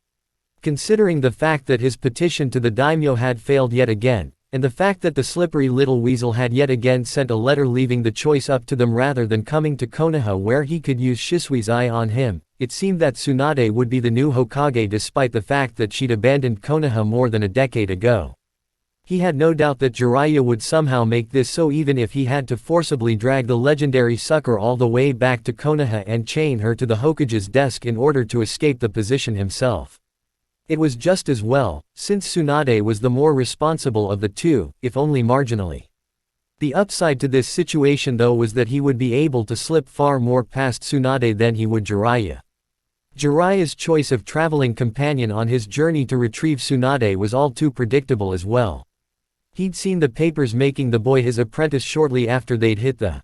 Considering the fact that his petition to the daimyo had failed yet again, and the fact that the slippery little weasel had yet again sent a letter leaving the choice up to them rather than coming to Konoha where he could use Shisui's eye on him, it seemed that Tsunade would be the new Hokage despite the fact that she'd abandoned Konoha more than a decade ago. He had no doubt that Jiraiya would somehow make this so, even if he had to forcibly drag the legendary sucker all the way back to Konoha and chain her to the Hokage's desk in order to escape the position himself. It was just as well, since Tsunade was the more responsible of the two, if only marginally. The upside to this situation though was that he would be able to slip far more past Tsunade than he would Jiraiya. Jiraiya's choice of traveling companion on his journey to retrieve Tsunade was all too predictable as well. He'd seen the papers making the boy his apprentice shortly after they'd hit the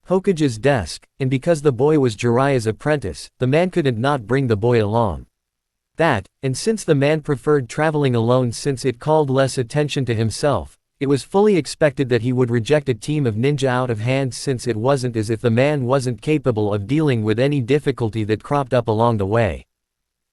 Hokage's desk, and because the boy was Jiraiya's apprentice, the man couldn't not bring the boy along. That, and since the man preferred traveling alone since it called less attention to himself, it was fully expected that he would reject a team of ninja out of hand, since it wasn't as if the man wasn't capable of dealing with any difficulty that cropped up along the way.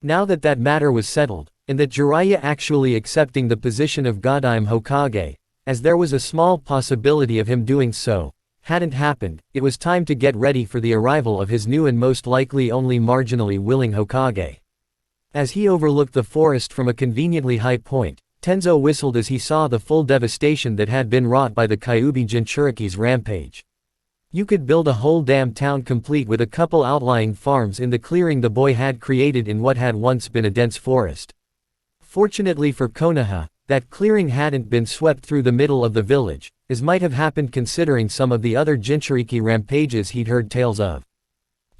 Now that that matter was settled, and that Jiraiya actually accepting the position of Gadaime Hokage, as there was a small possibility of him doing so, hadn't happened, it was time to get ready for the arrival of his new and most likely only marginally willing Hokage. As he overlooked the forest from a conveniently high point, Tenzo whistled as he saw the full devastation that had been wrought by the Kyuubi Jinchuriki's rampage. You could build a whole damn town complete with a couple outlying farms in the clearing the boy had created in what had once been a dense forest. Fortunately for Konoha, that clearing hadn't been swept through the middle of the village, as might have happened considering some of the other Jinchuriki rampages he'd heard tales of.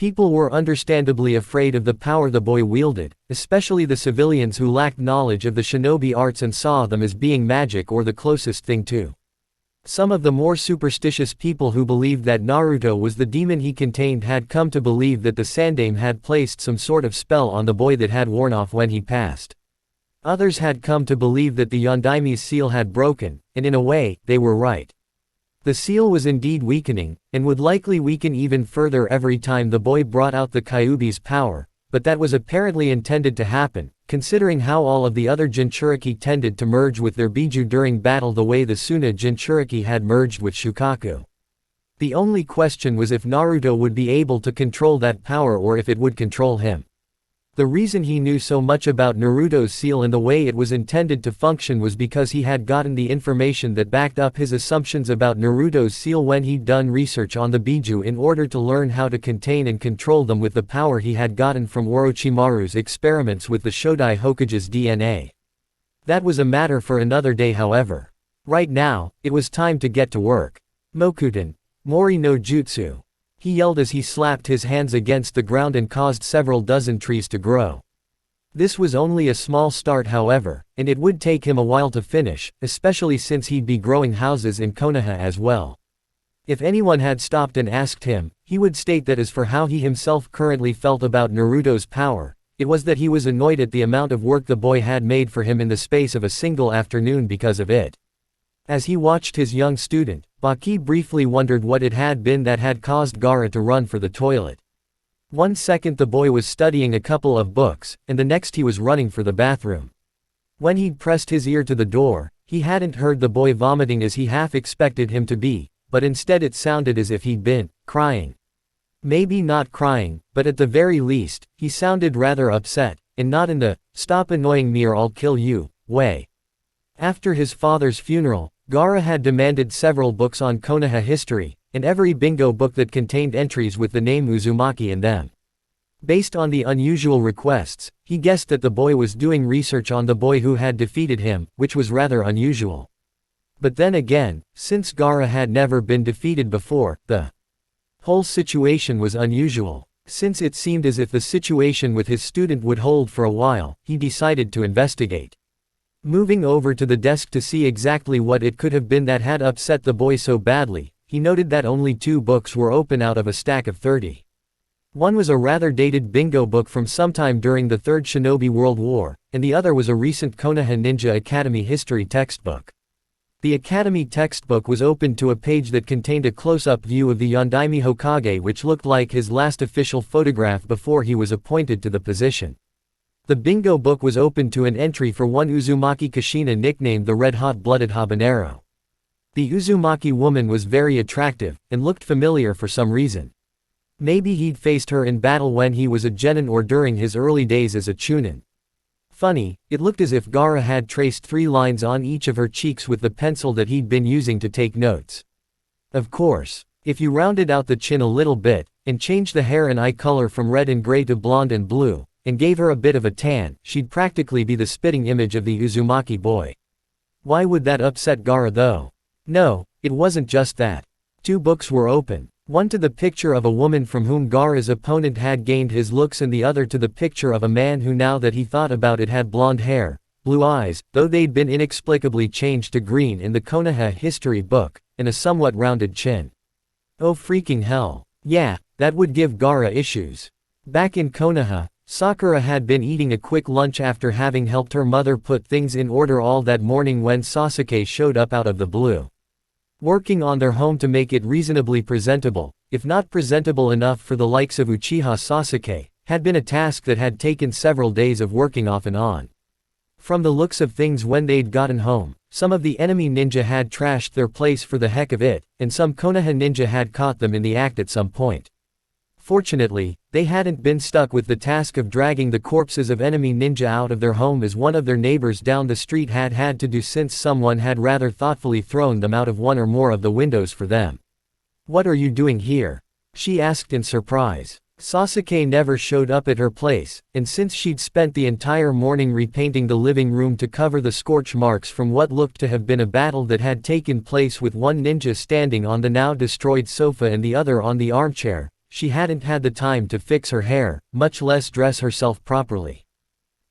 People were understandably afraid of the power the boy wielded, especially the civilians who lacked knowledge of the shinobi arts and saw them as being magic or the closest thing to. Some of the more superstitious people who believed that Naruto was the demon he contained had come to believe that the Sandaime had placed some sort of spell on the boy that had worn off when he passed. Others had come to believe that the Yondaime's seal had broken, and in a way, they were right. The seal was indeed weakening, and would likely weaken even further every time the boy brought out the Kyuubi's power, but that was apparently intended to happen, considering how all of the other Jinchuriki tended to merge with their Biju during battle the way the Suna Jinchuriki had merged with Shukaku. The only question was if Naruto would be able to control that power or if it would control him. The reason he knew so much about Naruto's seal and the way it was intended to function was because he had gotten the information that backed up his assumptions about Naruto's seal when he'd done research on the Biju in order to learn how to contain and control them with the power he had gotten from Orochimaru's experiments with the Shodai Hokage's DNA. That was a matter for another day, however. Right now, it was time to get to work. Mokuten, Mori no Jutsu. He yelled as he slapped his hands against the ground and caused several dozen trees to grow. This was only a small start, however, and it would take him a while to finish, especially since he'd be growing houses in Konoha as well. If anyone had stopped and asked him, he would state that as for how he himself currently felt about Naruto's power, it was that he was annoyed at the amount of work the boy had made for him in the space of a single afternoon because of it. As he watched his young student, Baki briefly wondered what it had been that had caused Gaara to run for the toilet. One second the boy was studying a couple of books, and the next he was running for the bathroom. When he'd pressed his ear to the door, he hadn't heard the boy vomiting as he half expected him to be, but instead it sounded as if he'd been crying. Maybe not crying, but at the very least, he sounded rather upset, and not in the "stop annoying me or I'll kill you" way. After his father's funeral, Gaara had demanded several books on Konoha history, and every bingo book that contained entries with the name Uzumaki in them. Based on the unusual requests, he guessed that the boy was doing research on the boy who had defeated him, which was rather unusual. But then again, since Gaara had never been defeated before, the whole situation was unusual. Since it seemed as if the situation with his student would hold for a while, he decided to investigate. Moving over to the desk to see exactly what it could have been that had upset the boy so badly, he noted that only 2 books were open out of a stack of 30. One was a rather dated bingo book from sometime during the Third Shinobi World War, and the other was a recent Konoha Ninja Academy history textbook. The Academy textbook was open to a page that contained a close-up view of the Yondaime Hokage, which looked like his last official photograph before he was appointed to the position. The bingo book was open to an entry for one Uzumaki Kushina nicknamed the Red Hot-Blooded Habanero. The Uzumaki woman was very attractive, and looked familiar for some reason. Maybe he'd faced her in battle when he was a genin or during his early days as a chunin. Funny, it looked as if Gaara had traced 3 lines on each of her cheeks with the pencil that he'd been using to take notes. Of course, if you rounded out the chin a little bit, and changed the hair and eye color from red and gray to blonde and blue, and gave her a bit of a tan, she'd practically be the spitting image of the Uzumaki boy. Why would that upset Gaara though? No, it wasn't just that. 2 books were open. One to the picture of a woman from whom Gaara's opponent had gained his looks and the other to the picture of a man who now that he thought about it had blonde hair, blue eyes, though they'd been inexplicably changed to green in the Konoha history book, and a somewhat rounded chin. Oh freaking hell. Yeah, that would give Gaara issues. Back in Konoha, Sakura had been eating a quick lunch after having helped her mother put things in order all that morning when Sasuke showed up out of the blue. Working on their home to make it reasonably presentable, if not presentable enough for the likes of Uchiha Sasuke, had been a task that had taken several days of working off and on. From the looks of things when they'd gotten home, some of the enemy ninja had trashed their place for the heck of it, and some Konoha ninja had caught them in the act at some point. Fortunately, they hadn't been stuck with the task of dragging the corpses of enemy ninja out of their home as one of their neighbors down the street had had to do, since someone had rather thoughtfully thrown them out of one or more of the windows for them. "What are you doing here?" she asked in surprise. Sasuke never showed up at her place, and since she'd spent the entire morning repainting the living room to cover the scorch marks from what looked to have been a battle that had taken place with one ninja standing on the now destroyed sofa and the other on the armchair, she hadn't had the time to fix her hair, much less dress herself properly.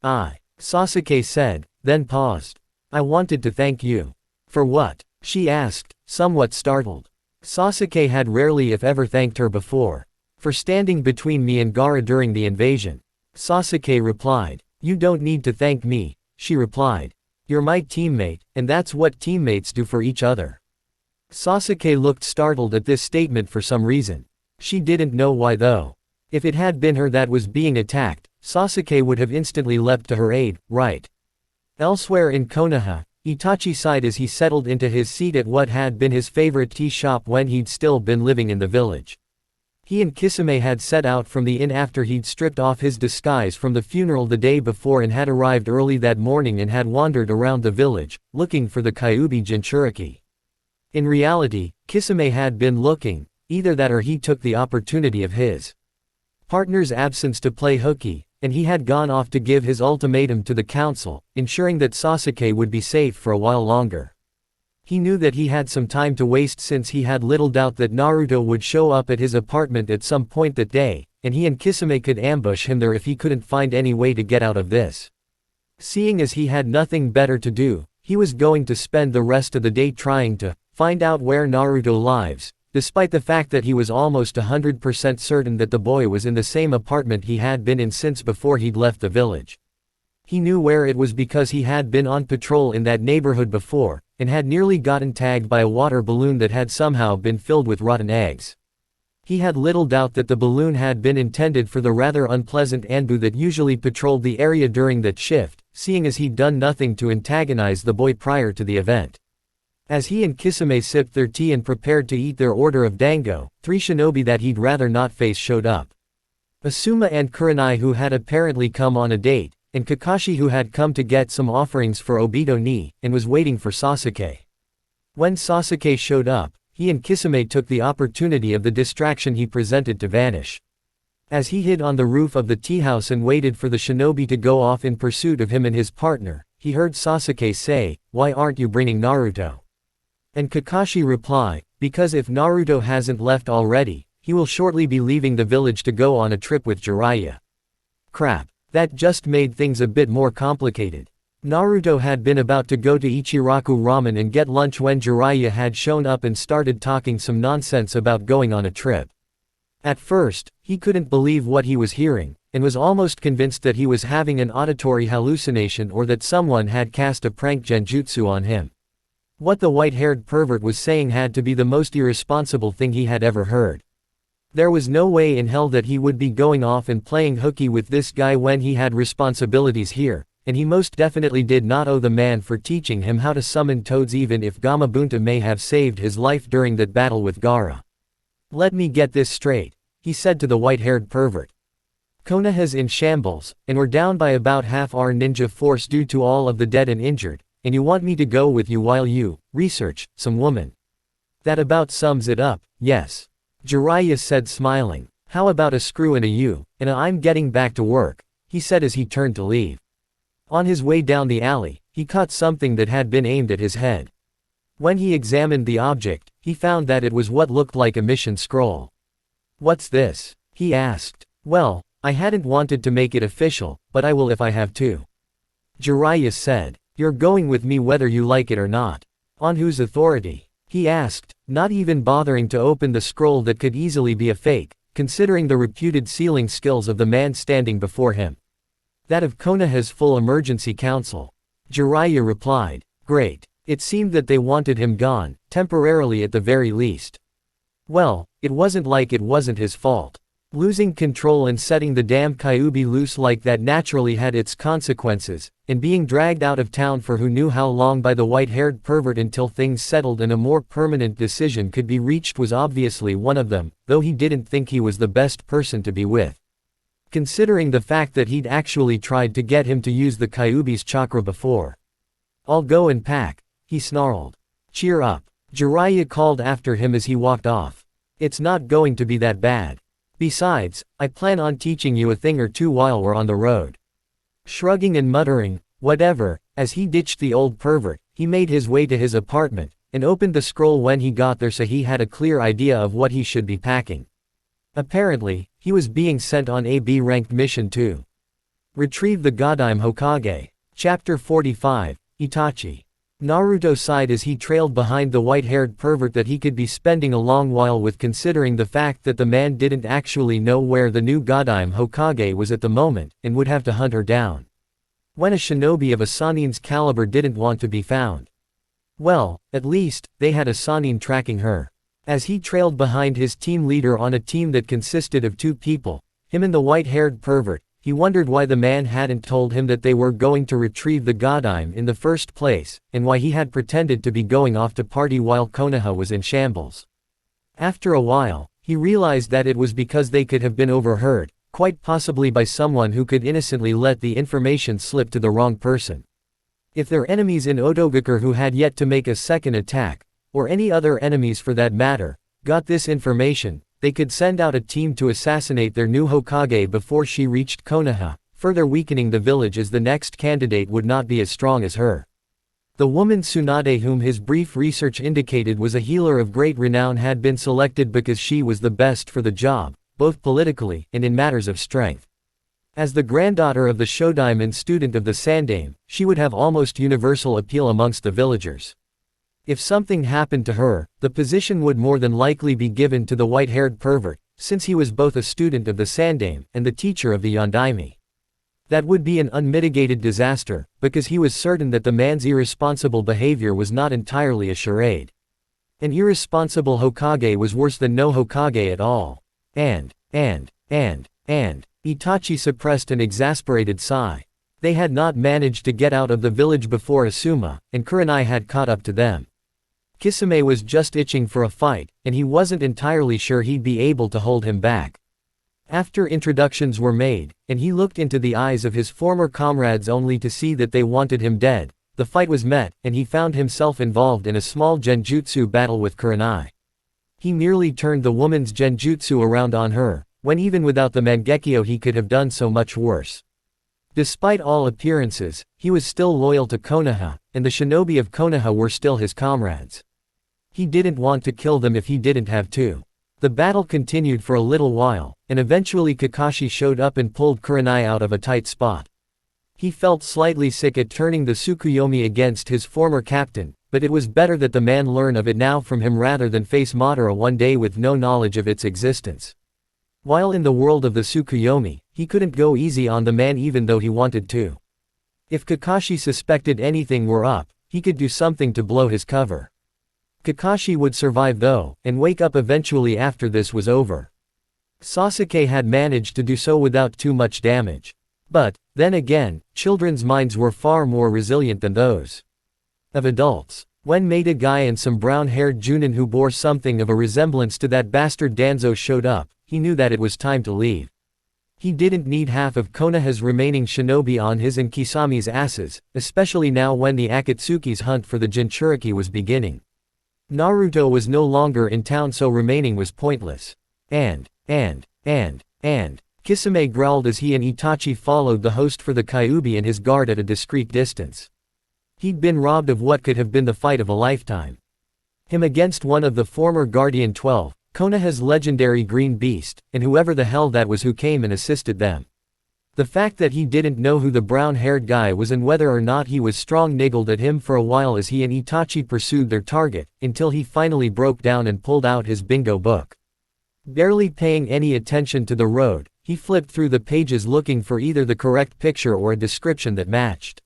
Sasuke said, then paused. I wanted to thank you. For what? She asked, somewhat startled. Sasuke had rarely if ever thanked her before. For standing between me and Gaara during the invasion. Sasuke replied. You don't need to thank me, she replied. You're my teammate, and that's what teammates do for each other. Sasuke looked startled at this statement for some reason. She didn't know why though. If it had been her that was being attacked, Sasuke would have instantly leapt to her aid, right? Elsewhere in Konoha, Itachi sighed as he settled into his seat at what had been his favorite tea shop when he'd still been living in the village. He and Kisame had set out from the inn after he'd stripped off his disguise from the funeral the day before and had arrived early that morning and had wandered around the village, looking for the Kyuubi Jinchuriki. In reality, Kisame had been looking, either that or he took the opportunity of his partner's absence to play hooky, and he had gone off to give his ultimatum to the council, ensuring that Sasuke would be safe for a while longer. He knew that he had some time to waste since he had little doubt that Naruto would show up at his apartment at some point that day, and he and Kisame could ambush him there if he couldn't find any way to get out of this. Seeing as he had nothing better to do, he was going to spend the rest of the day trying to find out where Naruto lives, despite the fact that he was almost 100% certain that the boy was in the same apartment he had been in since before he'd left the village. He knew where it was because he had been on patrol in that neighborhood before, and had nearly gotten tagged by a water balloon that had somehow been filled with rotten eggs. He had little doubt that the balloon had been intended for the rather unpleasant Anbu that usually patrolled the area during that shift, seeing as he'd done nothing to antagonize the boy prior to the event. As he and Kisame sipped their tea and prepared to eat their order of dango, 3 shinobi that he'd rather not face showed up. Asuma and Kurenai, who had apparently come on a date, and Kakashi, who had come to get some offerings for Obito ni, and was waiting for Sasuke. When Sasuke showed up, he and Kisame took the opportunity of the distraction he presented to vanish. As he hid on the roof of the tea house and waited for the shinobi to go off in pursuit of him and his partner, he heard Sasuke say, "Why aren't you bringing Naruto?" And Kakashi reply, "Because if Naruto hasn't left already, he will shortly be leaving the village to go on a trip with Jiraiya." Crap. That just made things a bit more complicated. Naruto had been about to go to Ichiraku Ramen and get lunch when Jiraiya had shown up and started talking some nonsense about going on a trip. At first, he couldn't believe what he was hearing, and was almost convinced that he was having an auditory hallucination or that someone had cast a prank genjutsu on him. What the white-haired pervert was saying had to be the most irresponsible thing he had ever heard. There was no way in hell that he would be going off and playing hooky with this guy when he had responsibilities here, and he most definitely did not owe the man for teaching him how to summon toads even if Gamabunta may have saved his life during that battle with Gaara. "Let me get this straight," he said to the white-haired pervert. "Konoha's in shambles, and we're down by about half our ninja force due to all of the dead and injured, and you want me to go with you while you research some woman. That about sums it up, yes," Jiraiya said, smiling. "How about a screw and a you, and I'm getting back to work," he said as he turned to leave. On his way down the alley, he caught something that had been aimed at his head. When he examined the object, he found that it was what looked like a mission scroll. "What's this?" he asked. "Well, I hadn't wanted to make it official, but I will if I have to," Jiraiya said. "You're going with me whether you like it or not." "On whose authority?" he asked, not even bothering to open the scroll that could easily be a fake, considering the reputed sealing skills of the man standing before him. "That of Konoha's full emergency council," Jiraiya replied. "Great. It seemed that they wanted him gone, temporarily at the very least. Well, it wasn't like it wasn't his fault. Losing control and setting the damn Kyuubi loose like that naturally had its consequences, and being dragged out of town for who knew how long by the white-haired pervert until things settled and a more permanent decision could be reached was obviously one of them, though he didn't think he was the best person to be with. Considering the fact that he'd actually tried to get him to use the Kyuubi's chakra before. "I'll go and pack," he snarled. "Cheer up," Jiraiya called after him as he walked off. "It's not going to be that bad. Besides, I plan on teaching you a thing or two while we're on the road." Shrugging and muttering, "Whatever," as he ditched the old pervert, he made his way to his apartment, and opened the scroll when he got there so he had a clear idea of what he should be packing. Apparently, he was being sent on a B-ranked mission to retrieve the Godime Hokage. Chapter 45, Itachi. Naruto sighed as he trailed behind the white-haired pervert that he could be spending a long while with, considering the fact that the man didn't actually know where the new Godime Hokage was at the moment, and would have to hunt her down. When a shinobi of a Sanin's caliber didn't want to be found. Well, at least, they had a Sanin tracking her. As he trailed behind his team leader on a team that consisted of 2 people, him and the white-haired pervert, he wondered why the man hadn't told him that they were going to retrieve the Godime in the first place, and why he had pretended to be going off to party while Konoha was in shambles. After a while, he realized that it was because they could have been overheard, quite possibly by someone who could innocently let the information slip to the wrong person. If their enemies in Otogakure who had yet to make a second attack, or any other enemies for that matter, got this information, they could send out a team to assassinate their new Hokage before she reached Konoha, further weakening the village as the next candidate would not be as strong as her. The woman Tsunade, whom his brief research indicated was a healer of great renown, had been selected because she was the best for the job, both politically and in matters of strength. As the granddaughter of the Shodime and student of the Sandame, she would have almost universal appeal amongst the villagers. If something happened to her, the position would more than likely be given to the white-haired pervert, since he was both a student of the Sandame and the teacher of the Yondaime. That would be an unmitigated disaster, because he was certain that the man's irresponsible behavior was not entirely a charade. An irresponsible Hokage was worse than no Hokage at all. And Itachi suppressed an exasperated sigh. They had not managed to get out of the village before Asuma, and Kurenai had caught up to them. Kisame was just itching for a fight, and he wasn't entirely sure he'd be able to hold him back. After introductions were made, and he looked into the eyes of his former comrades only to see that they wanted him dead, the fight was met, and he found himself involved in a small genjutsu battle with Kurenai. He merely turned the woman's genjutsu around on her, when even without the Mangekyo he could have done so much worse. Despite all appearances, he was still loyal to Konoha, and the shinobi of Konoha were still his comrades. He didn't want to kill them if he didn't have to. The battle continued for a little while, and eventually Kakashi showed up and pulled Kurenai out of a tight spot. He felt slightly sick at turning the Tsukuyomi against his former captain, but it was better that the man learn of it now from him rather than face Madara one day with no knowledge of its existence. While in the world of the Tsukuyomi, he couldn't go easy on the man even though he wanted to. If Kakashi suspected anything were up, he could do something to blow his cover. Kakashi would survive though, and wake up eventually after this was over. Sasuke had managed to do so without too much damage. But, then again, children's minds were far more resilient than those of adults. When Maida Guy and some brown-haired Junin who bore something of a resemblance to that bastard Danzo showed up, he knew that it was time to leave. He didn't need half of Konoha's remaining shinobi on his and Kisami's asses, especially now when the Akatsuki's hunt for the Jinchuriki was beginning. Naruto was no longer in town, so remaining was pointless. Kisame growled as he and Itachi followed the host for the Kyuubi and his guard at a discreet distance. He'd been robbed of what could have been the fight of a lifetime. Him against one of the former Guardian 12, Konoha's legendary Green Beast, and whoever the hell that was who came and assisted them. The fact that he didn't know who the brown-haired guy was and whether or not he was strong niggled at him for a while as he and Itachi pursued their target, until he finally broke down and pulled out his bingo book. Barely paying any attention to the road, he flipped through the pages looking for either the correct picture or a description that matched.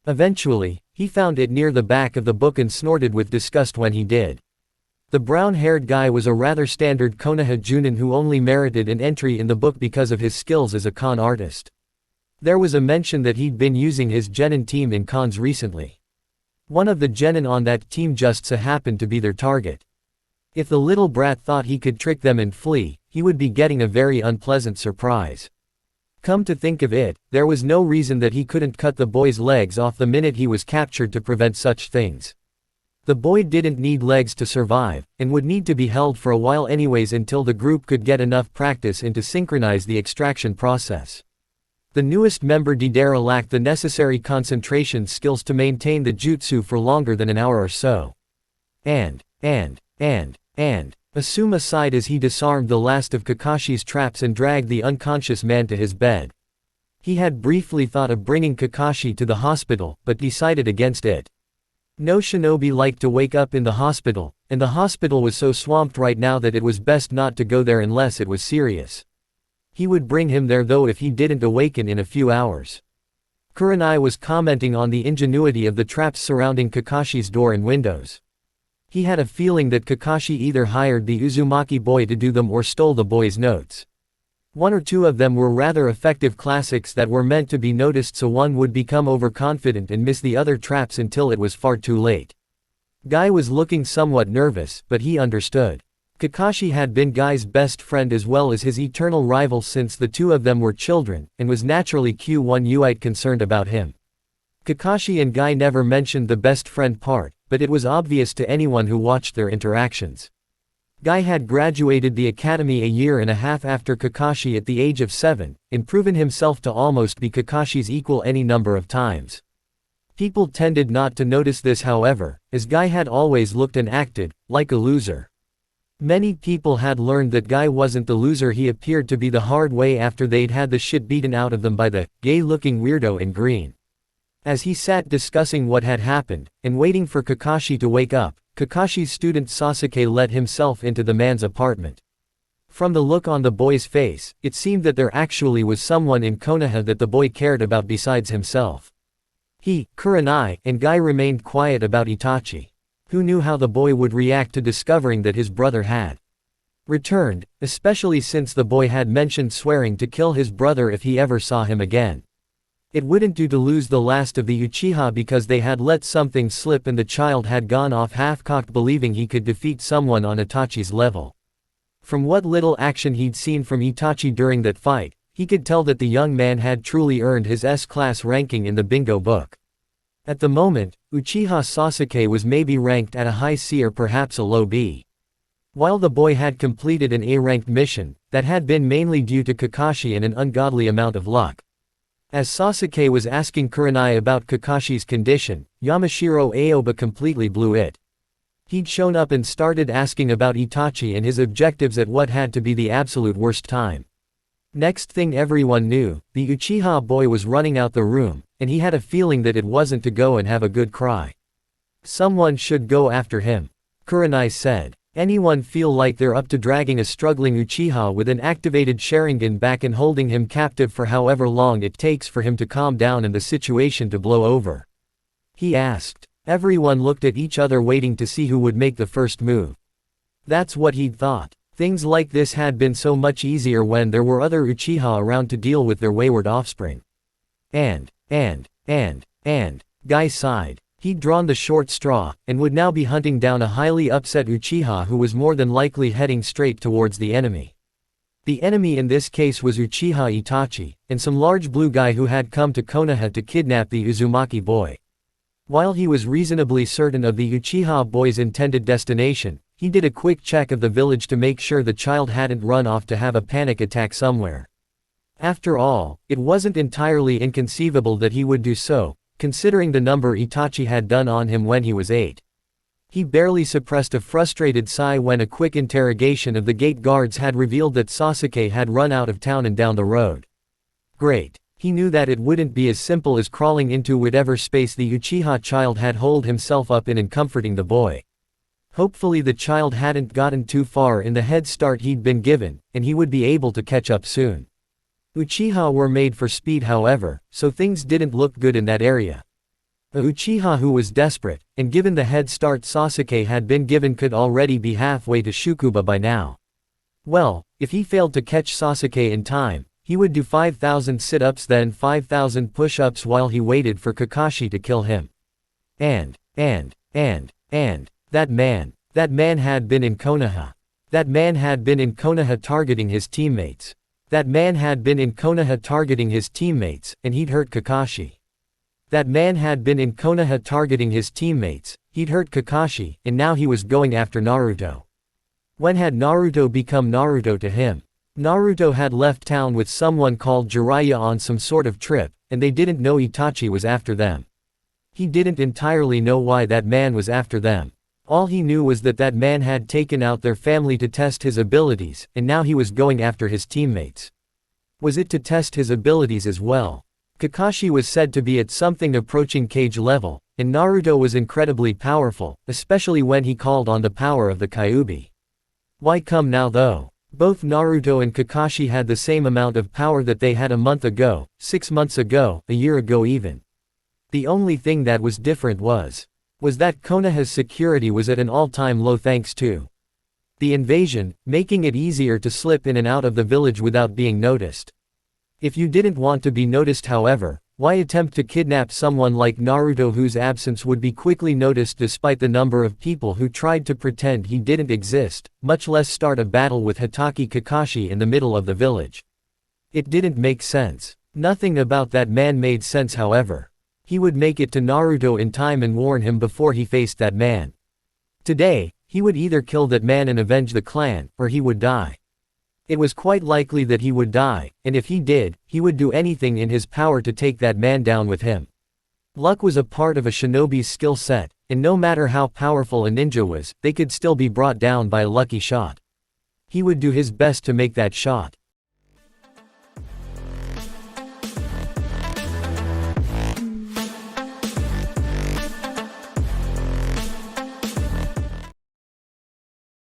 Eventually, he found it near the back of the book and snorted with disgust when he did. The brown-haired guy was a rather standard Konoha Junin who only merited an entry in the book because of his skills as a con artist. There was a mention that he'd been using his genin team in cons recently. One of the genin on that team just so happened to be their target. If the little brat thought he could trick them and flee, he would be getting a very unpleasant surprise. Come to think of it, there was no reason that he couldn't cut the boy's legs off the minute he was captured to prevent such things. The boy didn't need legs to survive, and would need to be held for a while anyways until the group could get enough practice in to synchronize the extraction process. The newest member Deidara lacked the necessary concentration skills to maintain the jutsu for longer than an hour or so. Asuma sighed as he disarmed the last of Kakashi's traps and dragged the unconscious man to his bed. He had briefly thought of bringing Kakashi to the hospital, but decided against it. No shinobi liked to wake up in the hospital, and the hospital was so swamped right now that it was best not to go there unless it was serious. He would bring him there though if he didn't awaken in a few hours. Kurenai was commenting on the ingenuity of the traps surrounding Kakashi's door and windows. He had a feeling that Kakashi either hired the Uzumaki boy to do them or stole the boy's notes. One or two of them were rather effective classics that were meant to be noticed so one would become overconfident and miss the other traps until it was far too late. Guy was looking somewhat nervous, but he understood. Kakashi had been Guy's best friend as well as his eternal rival since the two of them were children, and was naturally quite concerned about him. Kakashi and Guy never mentioned the best friend part, but it was obvious to anyone who watched their interactions. Guy had graduated the academy a year and a half after Kakashi at the age of 7, and proven himself to almost be Kakashi's equal any number of times. People tended not to notice this however, as Guy had always looked and acted like a loser. Many people had learned that Guy wasn't the loser he appeared to be the hard way after they'd had the shit beaten out of them by the gay-looking weirdo in green. As he sat discussing what had happened, and waiting for Kakashi to wake up, Kakashi's student Sasuke let himself into the man's apartment. From the look on the boy's face, it seemed that there actually was someone in Konoha that the boy cared about besides himself. He, Kurenai, and Guy remained quiet about Itachi. Who knew how the boy would react to discovering that his brother had returned, especially since the boy had mentioned swearing to kill his brother if he ever saw him again. It wouldn't do to lose the last of the Uchiha because they had let something slip and the child had gone off half-cocked believing he could defeat someone on Itachi's level. From what little action he'd seen from Itachi during that fight, he could tell that the young man had truly earned his S-class ranking in the bingo book. At the moment, Uchiha Sasuke was maybe ranked at a high C or perhaps a low B. While the boy had completed an A-ranked mission, that had been mainly due to Kakashi and an ungodly amount of luck. As Sasuke was asking Kurenai about Kakashi's condition, Yamashiro Aoba completely blew it. He'd shown up and started asking about Itachi and his objectives at what had to be the absolute worst time. Next thing everyone knew, the Uchiha boy was running out the room, and he had a feeling that it wasn't to go and have a good cry. Someone should go after him. Kurenai said. Anyone feel like they're up to dragging a struggling Uchiha with an activated Sharingan back and holding him captive for however long it takes for him to calm down and the situation to blow over? He asked. Everyone looked at each other waiting to see who would make the first move. That's what he'd thought. Things like this had been so much easier when there were other Uchiha around to deal with their wayward offspring. And, Guy sighed. He'd drawn the short straw, and would now be hunting down a highly upset Uchiha who was more than likely heading straight towards the enemy. The enemy in this case was Uchiha Itachi, and some large blue guy who had come to Konoha to kidnap the Uzumaki boy. While he was reasonably certain of the Uchiha boy's intended destination, he did a quick check of the village to make sure the child hadn't run off to have a panic attack somewhere. After all, it wasn't entirely inconceivable that he would do so, considering the number Itachi had done on him when he was 8. He barely suppressed a frustrated sigh when a quick interrogation of the gate guards had revealed that Sasuke had run out of town and down the road. Great. He knew that it wouldn't be as simple as crawling into whatever space the Uchiha child had holed himself up in and comforting the boy. Hopefully the child hadn't gotten too far in the head start he'd been given, and he would be able to catch up soon. Uchiha were made for speed however, so things didn't look good in that area. A Uchiha who was desperate, and given the head start Sasuke had been given could already be halfway to Shukuba by now. Well, if he failed to catch Sasuke in time, he would do 5,000 sit-ups then 5,000 push-ups while he waited for Kakashi to kill him. And, that man had been in Konoha. That man had been in Konoha targeting his teammates. That man had been in Konoha targeting his teammates, and he'd hurt Kakashi. That man had been in Konoha targeting his teammates, he'd hurt Kakashi, and now he was going after Naruto. When had Naruto become Naruto to him? Naruto had left town with someone called Jiraiya on some sort of trip, and they didn't know Itachi was after them. He didn't entirely know why that man was after them. All he knew was that that man had taken out their family to test his abilities, and now he was going after his teammates. Was it to test his abilities as well? Kakashi was said to be at something approaching Kage level, and Naruto was incredibly powerful, especially when he called on the power of the Kyuubi. Why come now though? Both Naruto and Kakashi had the same amount of power that they had a month ago, 6 months ago, a year ago even. The only thing that was different was that Konoha's security was at an all-time low thanks to the invasion, making it easier to slip in and out of the village without being noticed. If you didn't want to be noticed however, why attempt to kidnap someone like Naruto whose absence would be quickly noticed despite the number of people who tried to pretend he didn't exist, much less start a battle with Hatake Kakashi in the middle of the village? It didn't make sense. Nothing about that man made sense however. He would make it to Naruto in time and warn him before he faced that man. Today, he would either kill that man and avenge the clan, or he would die. It was quite likely that he would die, and if he did, he would do anything in his power to take that man down with him. Luck was a part of a shinobi's skill set, and no matter how powerful a ninja was, they could still be brought down by a lucky shot. He would do his best to make that shot.